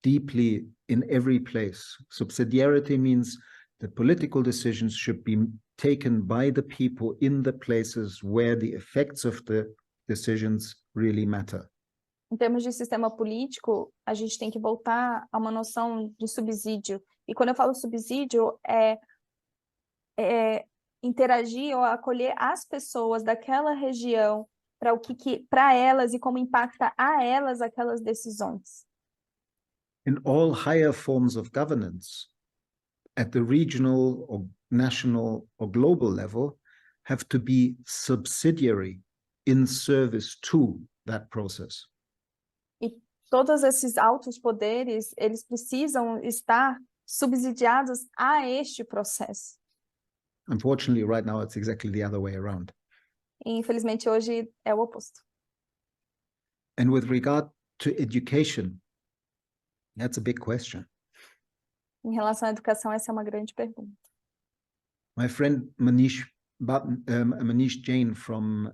deeply in every place. Subsidiarity means that political decisions should be taken by the people in the places where the effects of the decisions really matter. Em termos de sistema político, a gente tem que voltar a uma noção de subsídio. E quando eu falo subsídio, interagir ou acolher as pessoas daquela região para elas e como impacta a elas aquelas decisões. In all higher forms of governance, at the regional or national or global level, have to be subsidiary in service to that process. E todos esses altos poderes, eles precisam estar subsidiados a este processo. Unfortunately, right now, it's exactly the other way around. E, infelizmente, hoje é o oposto. And with regard to education, that's a big question. Em relação à educação, essa é uma grande pergunta. My friend Manish Jain from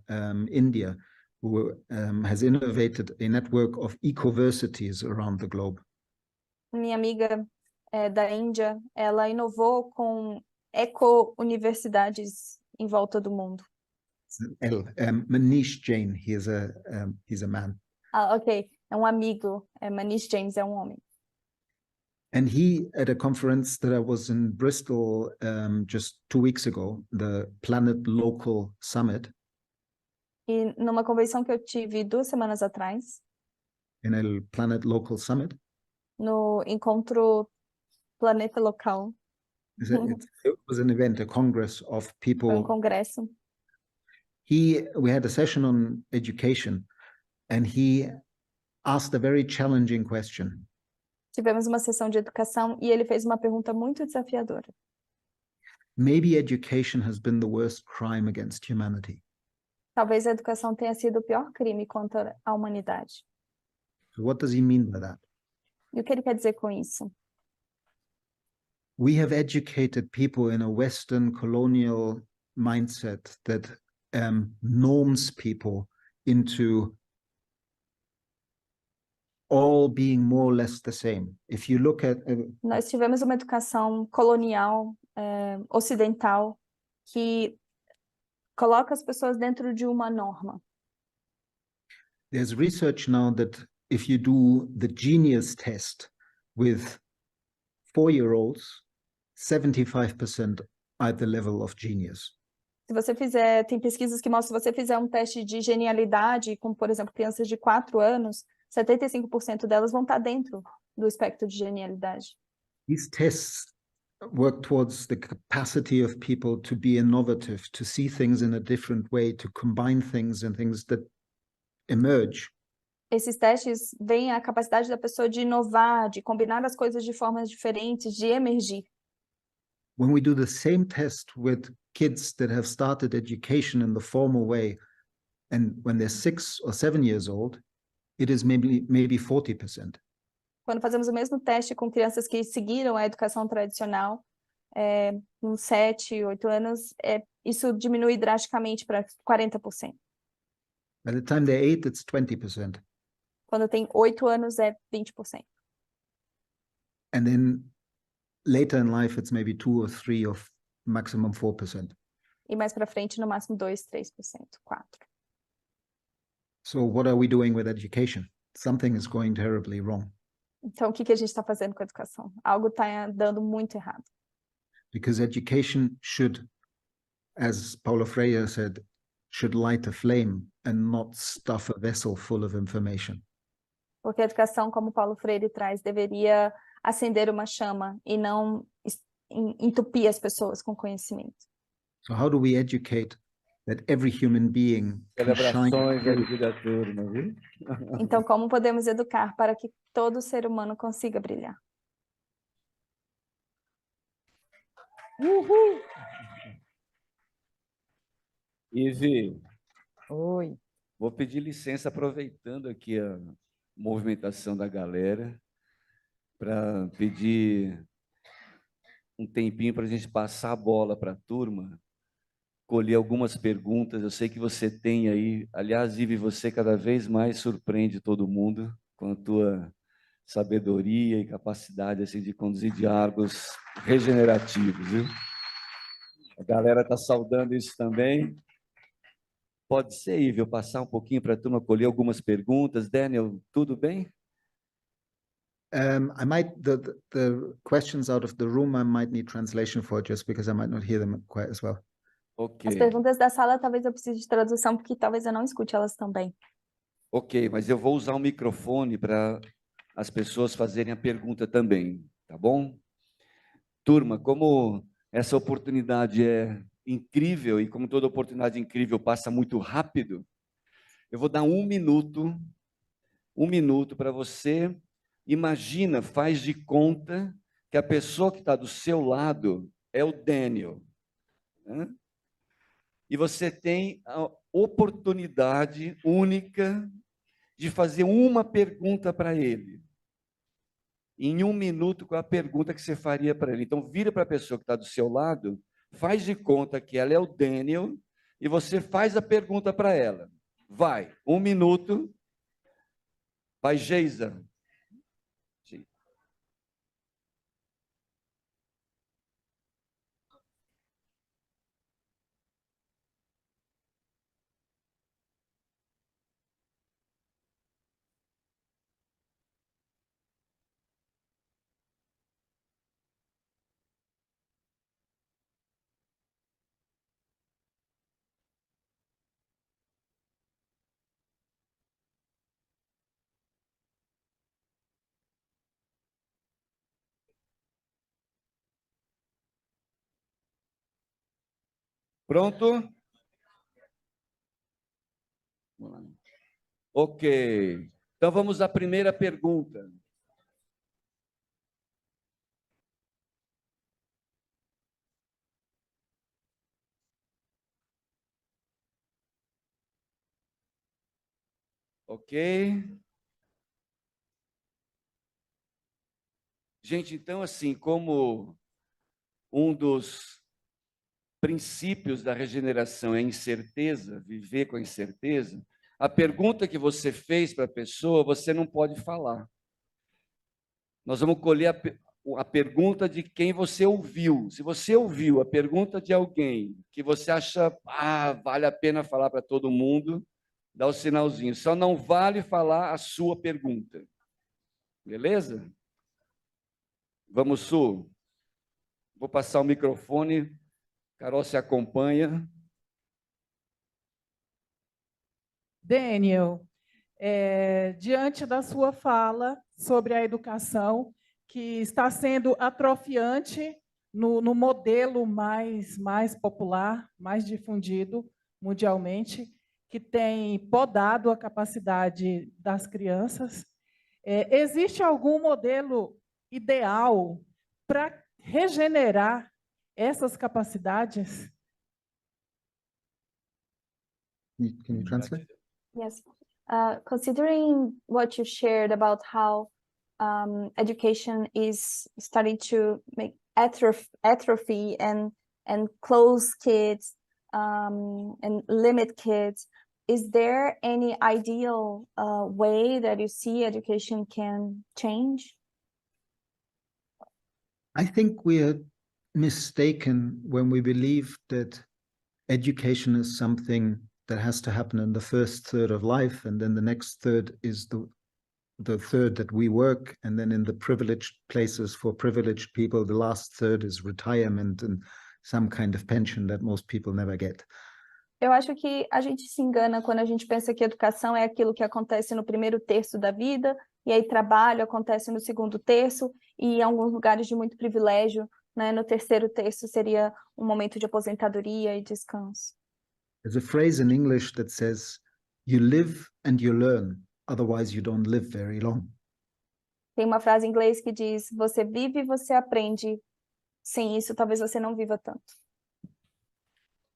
India, who has innovated a network of ecoversities around the globe. Minha amiga da Índia, ela inovou com eco-universidades em volta do mundo. Manish Jain, he's a man. Ok, é um amigo. Manish James é um homem. And he, at a conference that I was in Bristol just 2 weeks ago, the Planet Local Summit. E numa convenção que eu tive 2 semanas atrás. In a Planet Local Summit. No encontro Planeta Local. It was an event, a congress of people. Foi congresso. We had a session on education, and he asked a very challenging question. Tivemos uma sessão de educação e ele fez uma pergunta muito desafiadora. Maybe education has been the worst crime against humanity. Talvez a educação tenha sido o pior crime contra a humanidade. So what does he mean by that? E o que ele quer dizer com isso? We have educated people in a Western colonial mindset that norms people into all being more or less the same. If you look at Nós tivemos uma educação colonial, ocidental, que coloca as pessoas dentro de uma norma. There's research now that if you do the genius test with 4-year-olds, 75% are at the level of genius. Se você fizer, tem pesquisas que mostram, se você fizer um teste de genialidade com, por exemplo, crianças de 4 anos, 75% delas vão estar dentro do espectro de genialidade. These tests work towards the capacity of people to be innovative, to see things in a different way, to combine things and things that emerge. Esses testes veem a capacidade da pessoa de inovar, de combinar as coisas de formas diferentes, de emergir. When we do the same test with kids that have started education in the formal way, and when they're 6 or 7 years old, it is maybe 40%. Quando fazemos o mesmo teste com crianças que seguiram a educação tradicional, com 7, 8 anos, isso diminui drasticamente para 40%. By the time they're 8, it's 20%. Quando tem 8 anos, é 20%. And then later in life, it's maybe 2 or 3 or maximum 4%. E mais para frente, no máximo 2, 3%, 4%. So what are we doing with education? Something is going terribly wrong. Então, o que a gente está fazendo com a educação? Algo está dando muito errado. Because education should, as Paulo Freire said, should light a flame and not stuff a vessel full of information. Porque a educação, como Paulo Freire traz, deveria acender uma chama e não entupir as pessoas com conhecimento. So how do we educate that every human being can shine? Então, como podemos educar para que todo ser humano consiga brilhar? Uhul! Ivy. Oi. Vou pedir licença, aproveitando aqui a movimentação da galera, para pedir um tempinho para a gente passar a bola para a turma, colher algumas perguntas. Eu sei que você tem aí, aliás, Ivy, você cada vez mais surpreende todo mundo com a tua sabedoria e capacidade assim, de conduzir diálogos regenerativos, viu? A galera está saudando isso também. Pode ser, Ivy, eu passar um pouquinho para a turma colher algumas perguntas. Daniel, tudo bem? I might, the questions out of the room, I might need translation for, just because I might not hear them quite as well. Ok. As perguntas da sala, talvez eu precise de tradução, porque talvez eu não escute elas também. Ok, mas eu vou usar o microfone para as pessoas fazerem a pergunta também, tá bom? Turma, como essa oportunidade é incrível, e como toda oportunidade incrível passa muito rápido, eu vou dar um minuto para você. Imagina, faz de conta que a pessoa que está do seu lado é o Daniel, né? E você tem a oportunidade única de fazer uma pergunta para ele. Em um minuto, com a pergunta que você faria para ele. Então, vira para a pessoa que está do seu lado, faz de conta que ela é o Daniel, e você faz a pergunta para ela. Vai, um minuto. Vai, Geisa. Pronto? Ok. Então, vamos à primeira pergunta. Ok. Gente, então, assim, como um dos princípios da regeneração é a incerteza, viver com a incerteza, a pergunta que você fez para a pessoa, você não pode falar. Nós vamos colher a pergunta de quem você ouviu. Se você ouviu a pergunta de alguém que você acha, vale a pena falar para todo mundo, dá o sinalzinho. Só não vale falar a sua pergunta. Beleza? Vamos, Su. Vou passar o microfone. Carol se acompanha. Daniel, diante da sua fala sobre a educação, que está sendo atrofiante no modelo mais popular, mais difundido mundialmente, que tem podado a capacidade das crianças. Existe algum modelo ideal para regenerar essas capacidades? Can you translate? Yes. Considering what you shared about how education is starting to make atrophy and close kids and limit kids, is there any ideal way that you see education can change? I think we are mistaken when we believe that education is something that has to happen in the first third of life, and then the next third is the third that we work, and then in the privileged places for privileged people, the last third is retirement and some kind of pension that most people never get. Eu acho que a gente se engana quando a gente pensa que educação é aquilo que acontece no primeiro terço da vida, e aí trabalho acontece no segundo terço, e em alguns lugares de muito privilégio, né, no terceiro terço seria um momento de aposentadoria e descanso. There's a phrase in English that says, you live and you learn, otherwise you don't live very long. Tem uma frase em inglês que diz, você vive e você aprende, sem isso talvez você não viva tanto.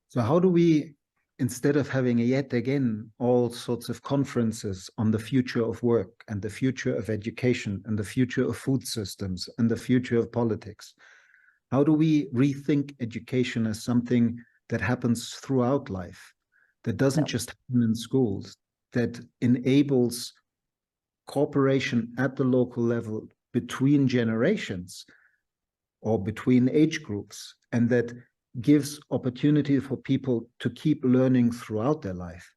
So how do we, instead of having yet again all sorts of conferences on the future of work and the future of education and the future of food systems and the future of politics, how do we rethink education as something that happens throughout life, that doesn't just happen in schools, that enables cooperation at the local level between generations or between age groups, and that gives opportunity for people to keep learning throughout their life?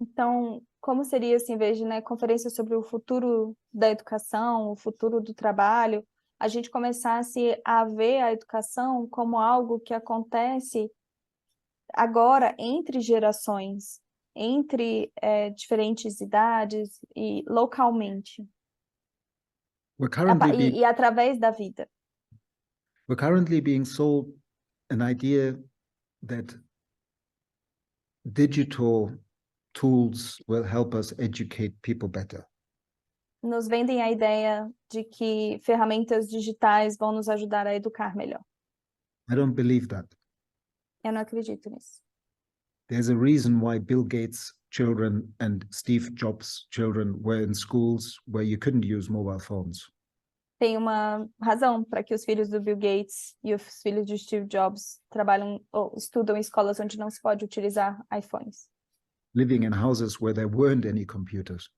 Então, como seria se em vez de, né, conferência sobre o futuro da educação, o futuro do trabalho, a gente começasse a ver a educação como algo que acontece agora entre gerações, entre diferentes idades e localmente, e através da vida. We're currently being sold an idea that digital tools will help us educate people better. Nos vendem a ideia de que ferramentas digitais vão nos ajudar a educar melhor. I don't believe that. Eu não acredito nisso. There's a reason why Bill Gates' children and Steve Jobs' children were in schools where you couldn't use mobile phones. Tem uma razão para que os filhos do Bill Gates e os filhos de Steve Jobs trabalham ou estudam em escolas onde não se pode utilizar iPhones. Living in houses where there weren't any computers.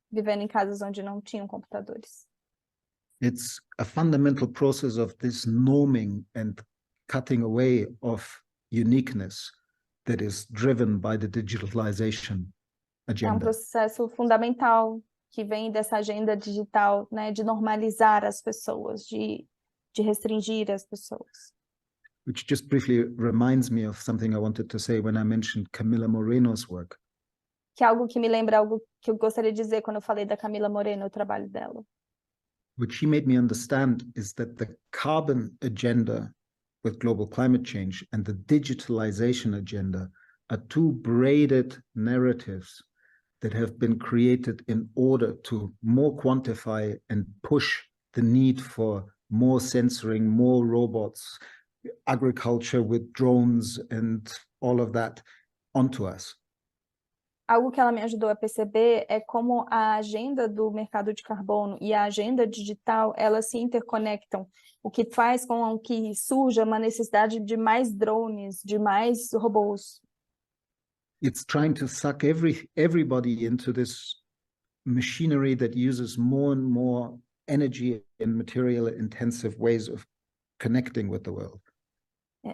Vivendo em casas onde não tinham computadores. It's a fundamental process of this norming and cutting away of uniqueness that is driven by the digitalization agenda. É um processo fundamental que vem dessa agenda digital, né, de normalizar as pessoas, de restringir as pessoas. Which just briefly reminds me of something I wanted to say when I mentioned Camila Moreno's work. Que é algo que me lembra algo que eu gostaria de dizer quando eu falei da Camila Moreno, o trabalho dela. What she made me understand is that the carbon agenda with global climate change and the digitalization agenda are two braided narratives that have been created in order to more quantify and push the need for more sensoring, more robots, agriculture with drones and all of that onto us. Algo que ela me ajudou a perceber é como a agenda do mercado de carbono e a agenda digital, elas se interconectam, o que faz com que surja uma necessidade de mais drones, de mais robôs. It's trying to suck everybody into this machinery that uses more and more energy and material intensive ways of connecting with the world.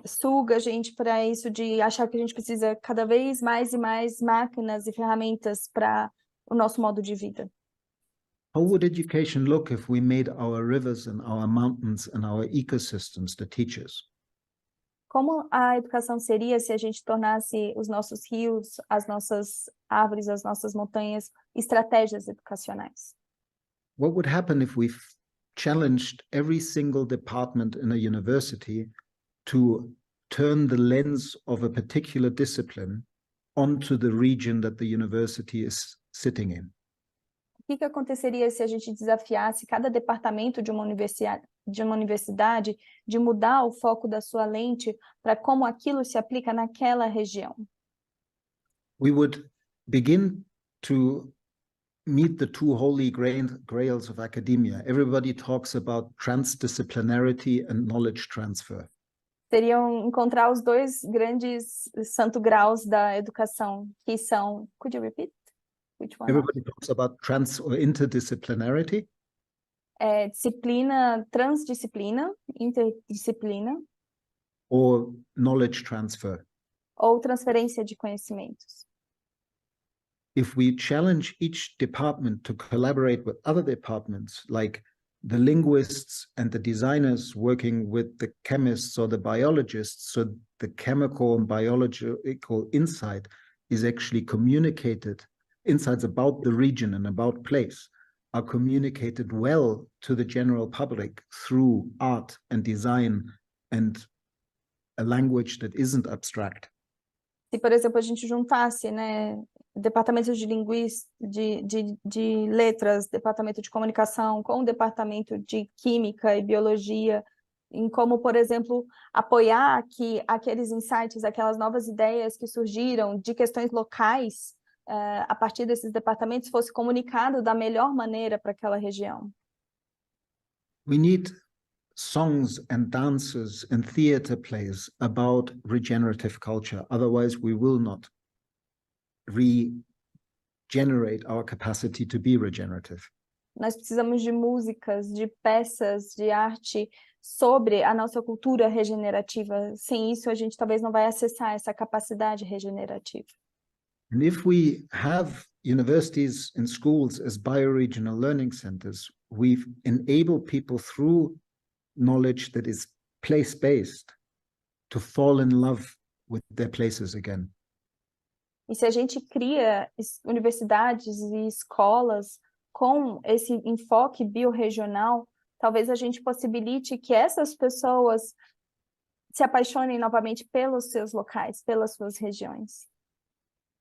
Suga a gente para isso de achar que a gente precisa cada vez mais e mais máquinas e ferramentas para o nosso modo de vida. How would education look if we made our rivers and our mountains and our ecosystems the teachers? Como a educação seria se a gente tornasse os nossos rios, as nossas árvores, as nossas montanhas, estratégias educacionais? What would happen if we challenged every single department in a university to turn the lens of a particular discipline onto the region that the university is sitting in. O que aconteceria se a gente desafiasse cada departamento de uma universidade de mudar o foco da sua lente para como aquilo se aplica naquela região? We would begin to meet the two holy grails of academia. Everybody talks about transdisciplinarity and knowledge transfer. Seriam encontrar os dois grandes santo graus da educação, que são, could you repeat? Which one? Everybody talks about trans or interdisciplinarity. Disciplina, transdisciplina, interdisciplina. Or knowledge transfer. Ou transferência de conhecimentos. If we challenge each department to collaborate with other departments, like the linguists and the designers working with the chemists or the biologists, so the chemical and biological insight is actually communicated, insights about the region and about place are communicated well to the general public through art and design and a language that isn't abstract. Se, por exemplo, a gente juntasse, né, departamentos de linguística, de letras, departamento de comunicação, com o departamento de química e biologia, em como, por exemplo, apoiar que aqueles insights, aquelas novas ideias que surgiram de questões locais, a partir desses departamentos, fosse comunicado da melhor maneira para aquela região. We need songs and dances and theater plays about regenerative culture. Otherwise, we will not regenerate our capacity to be regenerative. Nós precisamos de músicas, de peças, de arte sobre a nossa cultura regenerativa. Sem isso, a gente talvez não vai acessar essa capacidade regenerativa. And if we have universities and schools as bioregional learning centers, we enable people through knowledge that is place-based to fall in love with their places again. E se a gente cria universidades e escolas com esse enfoque biorregional, talvez a gente possibilite que essas pessoas se apaixonem novamente pelos seus locais, pelas suas regiões.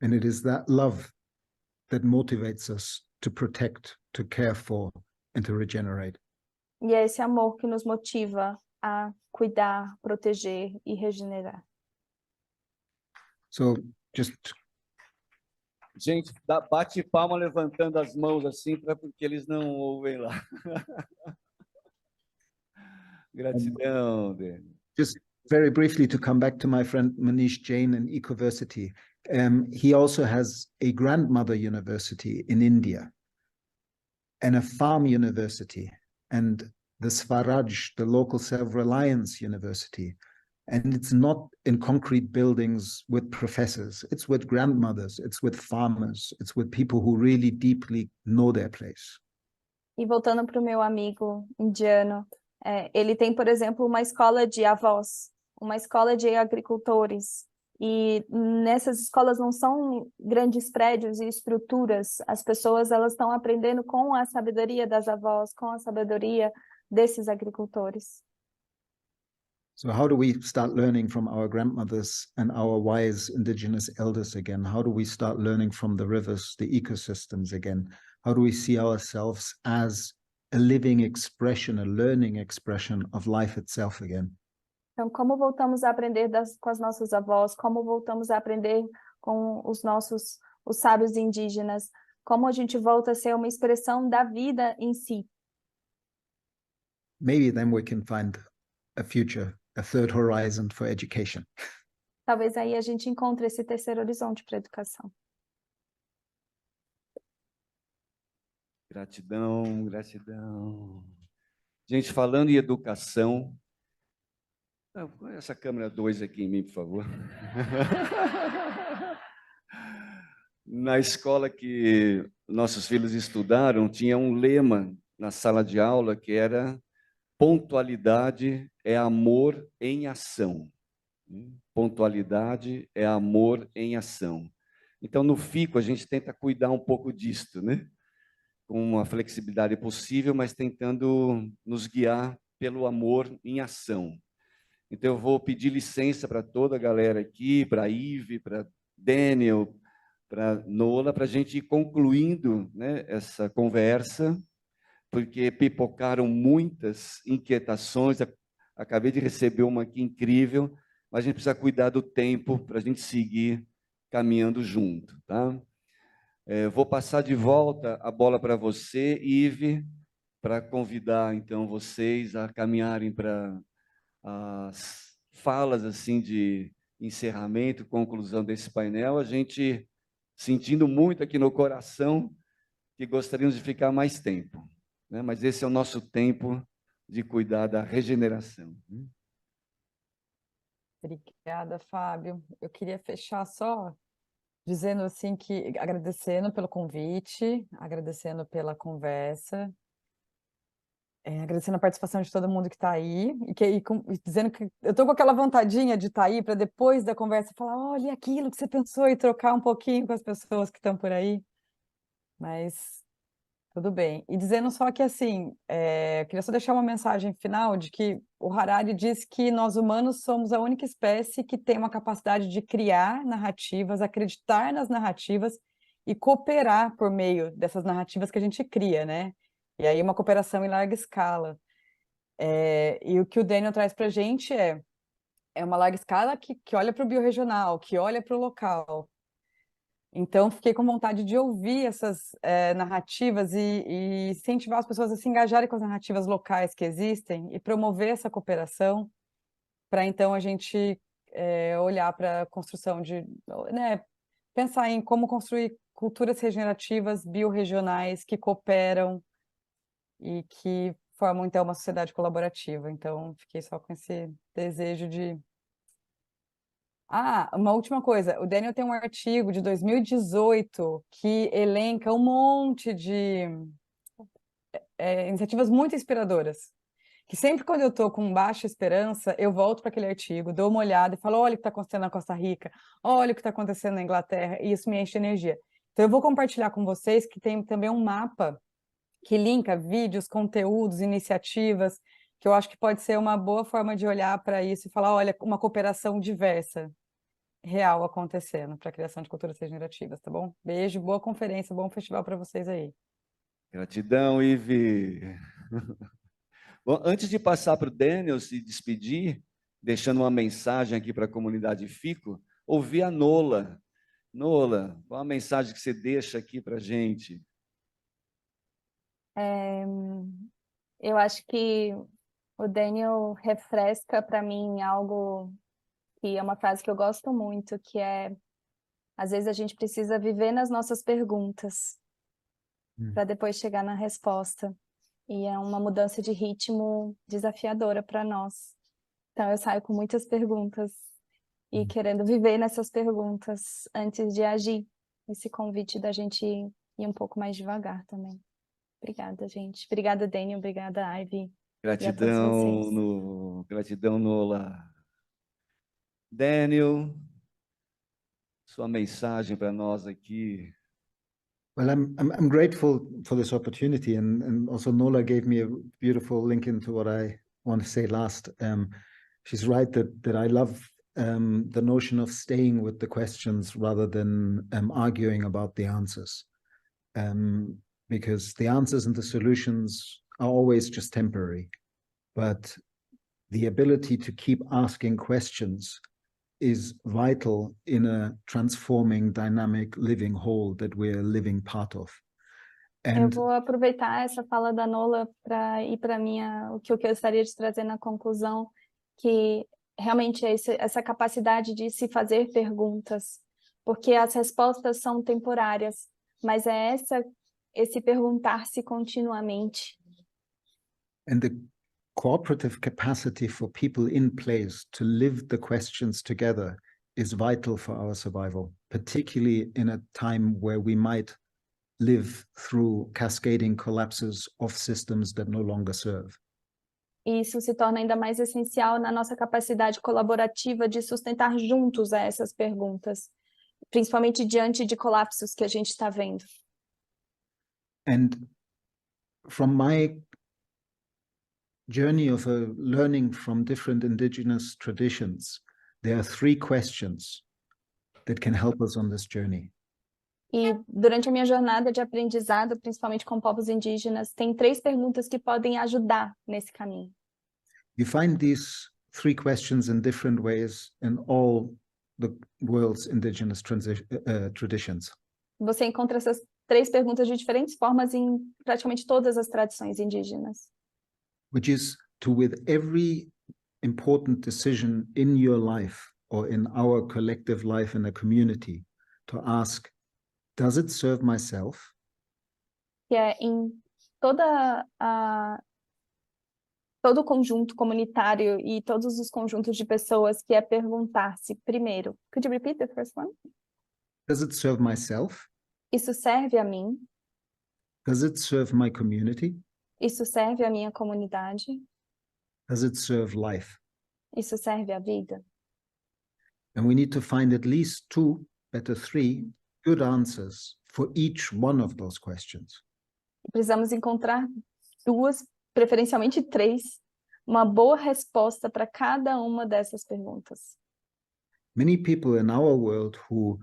And it is that love that motivates us to protect, to care for, and to regenerate. E é esse amor que nos motiva a cuidar, proteger e regenerar. So just Gente, bate palma levantando as mãos assim, porque eles não ouvem lá. Gratidão, Daniel. Just very briefly to come back to my friend Manish Jain and Ecoversity. He also has a grandmother university in India and a farm university and the Swaraj, the local self-reliance university. And it's not in concrete buildings with professors. It's with grandmothers, it's with farmers, it's with people who really deeply know their place. E voltando para o meu amigo indiano, ele tem, por exemplo, uma escola de avós, uma escola de agricultores. E nessas escolas não são grandes prédios e estruturas. As pessoas elas estão aprendendo com a sabedoria das avós, com a sabedoria desses agricultores. So how do we start learning from our grandmothers and our wise indigenous elders again? How do we start learning from the rivers, the ecosystems again? How do we see ourselves as a living expression, a learning expression of life itself again? Então, como voltamos a aprender com as nossas avós? Como voltamos a aprender com os sábios indígenas? Como a gente volta a ser uma expressão da vida em si? Maybe then we can find a future, a third horizon for education. Talvez aí a gente encontre esse terceiro horizonte para a educação. Gratidão, gratidão. Gente, falando em educação, põe essa câmera 2 aqui em mim, por favor. Na escola que nossos filhos estudaram, tinha um lema na sala de aula que era: pontualidade é amor em ação. Pontualidade é amor em ação. Então, no FICOO, a gente tenta cuidar um pouco disto, né? com a flexibilidade possível, mas tentando nos guiar pelo amor em ação. Então, eu vou pedir licença para toda a galera aqui, para a Ivy, para Daniel, para Nolah, para a gente ir concluindo, né, essa conversa, porque pipocaram muitas inquietações. Acabei de receber uma aqui incrível, mas a gente precisa cuidar do tempo para a gente seguir caminhando junto, tá? Vou passar de volta a bola para você, Ivy, para convidar, então, vocês a caminharem para as falas assim de encerramento, conclusão desse painel. A gente sentindo muito aqui no coração que gostaríamos de ficar mais tempo, né? Mas esse é o nosso tempo de cuidar da regeneração. Obrigada, Fábio. Eu queria fechar só dizendo assim que agradecendo pelo convite, agradecendo pela conversa, agradecendo a participação de todo mundo que está aí, e dizendo que eu estou com aquela vontadinha de estar aí para depois da conversa falar, olha aquilo que você pensou, e trocar um pouquinho com as pessoas que estão por aí, mas tudo bem. E dizendo só que, assim, eu queria só deixar uma mensagem final de que o Harari diz que nós humanos somos a única espécie que tem uma capacidade de criar narrativas, acreditar nas narrativas e cooperar por meio dessas narrativas que a gente cria, né? E aí uma cooperação em larga escala. E o que o Daniel traz para a gente é uma larga escala que olha para o biorregional, que olha para o local. Então, fiquei com vontade de ouvir essas narrativas e incentivar as pessoas a se engajarem com as narrativas locais que existem e promover essa cooperação para, então, a gente olhar para a construção de... né, pensar em como construir culturas regenerativas, biorregionais, que cooperam e que formam, então, uma sociedade colaborativa. Então, fiquei só com esse desejo de... uma última coisa. O Daniel tem um artigo de 2018 que elenca um monte de iniciativas muito inspiradoras. Que sempre quando eu estou com baixa esperança, eu volto para aquele artigo, dou uma olhada e falo, olha o que está acontecendo na Costa Rica, olha o que está acontecendo na Inglaterra, e isso me enche de energia. Então eu vou compartilhar com vocês que tem também um mapa que linka vídeos, conteúdos, iniciativas, que eu acho que pode ser uma boa forma de olhar para isso e falar, olha, uma cooperação diversa, real acontecendo para a criação de culturas regenerativas, tá bom? Beijo, boa conferência, bom festival para vocês aí. Gratidão, Ivy. Bom, antes de passar para o Daniel se despedir, deixando uma mensagem aqui para a comunidade FICOO, ouvi a Nolah. Nolah, qual a mensagem que você deixa aqui para a gente? Eu acho que o Daniel refresca para mim algo que é uma frase que eu gosto muito, que é, às vezes a gente precisa viver nas nossas perguntas para depois chegar na resposta. E é uma mudança de ritmo desafiadora para nós. Então eu saio com muitas perguntas e querendo viver nessas perguntas antes de agir. Esse convite da gente ir um pouco mais devagar também. Obrigada, gente. Obrigada, Daniel. Obrigada, Ivy. Gratidão, Nolah. Daniel, sua mensagem para nós aqui. Well, I'm grateful for this opportunity, and also Nolah gave me a beautiful link into what I want to say last. She's right that I love the notion of staying with the questions rather than arguing about the answers, because the answers and the solutions are always just temporary, but the ability to keep asking questions is vital in a transforming, dynamic, living whole that we're living part of. Eu vou aproveitar essa fala da Nolah para ir para o que eu gostaria de trazer na conclusão, que realmente é essa capacidade de se fazer perguntas, porque as respostas são temporárias, mas é esse perguntar-se continuamente. And the cooperative capacity for people in place to live the questions together is vital for our survival, particularly in a time where we might live through cascading collapses of systems that no longer serve. Isso se torna ainda mais essencial na nossa capacidade colaborativa de sustentar juntos essas perguntas, principalmente diante de colapsos que a gente está vendo. And from my journey of learning from different indigenous traditions, there are 3 questions that can help us on this journey. E durante a minha jornada de aprendizado, principalmente com povos indígenas, tem 3 perguntas que podem ajudar nesse caminho. You find these 3 questions in different ways in all the world's indigenous traditions. Você encontra essas 3 perguntas de diferentes formas em praticamente todas as tradições indígenas. Which is to, with every important decision in your life or in our collective life in a community, to ask, does it serve myself? Que é em todo o conjunto comunitário e todos os conjuntos de pessoas, que é perguntar-se primeiro. Could you repeat the first one? Does it serve myself? Isso serve a mim? Does it serve my community? Isso serve a minha comunidade? Does it serve life? Isso serve a vida? And we need to find at least 2, better 3, good answers for each one of those questions. Precisamos encontrar 2, preferencialmente 3, uma boa resposta para cada uma dessas perguntas. Many people in our world who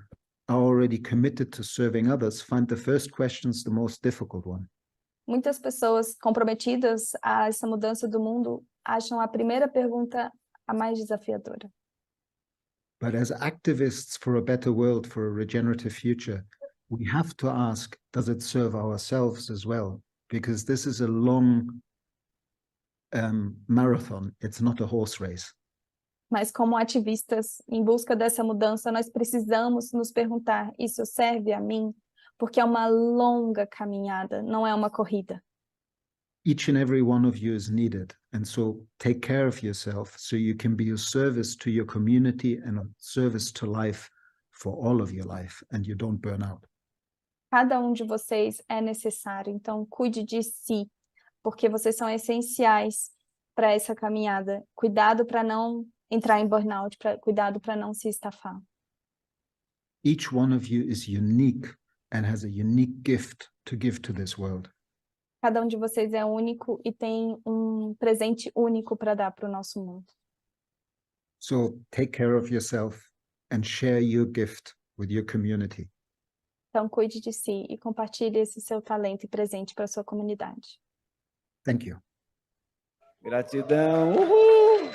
are already committed to serving others find the first questions the most difficult one. Muitas pessoas comprometidas a essa mudança do mundo acham a primeira pergunta a mais desafiadora. But as activists for a better world, for a regenerative future, we have to ask, does it serve ourselves as well? Because this is a long marathon, it's not a horse race. Mas como ativistas em busca dessa mudança, nós precisamos nos perguntar, isso serve a mim? Porque é uma longa caminhada, não é uma corrida. Each and every one of you is needed. And so take care of yourself so you can be a service to your community and a service to life for all of your life and you don't burn out. Cada um de vocês é necessário, então cuide de si, porque vocês são essenciais para essa caminhada. Cuidado para não entrar em burnout, cuidado para não se estafar. Each one of you is unique and has a unique gift to give to this world. Cada um de vocês é único e tem um presente único para dar para o nosso mundo. So take care of yourself and share your gift with your community. Então cuide de si e compartilhe esse seu talento e presente para a sua comunidade. Thank you. Gratidão. Uhul!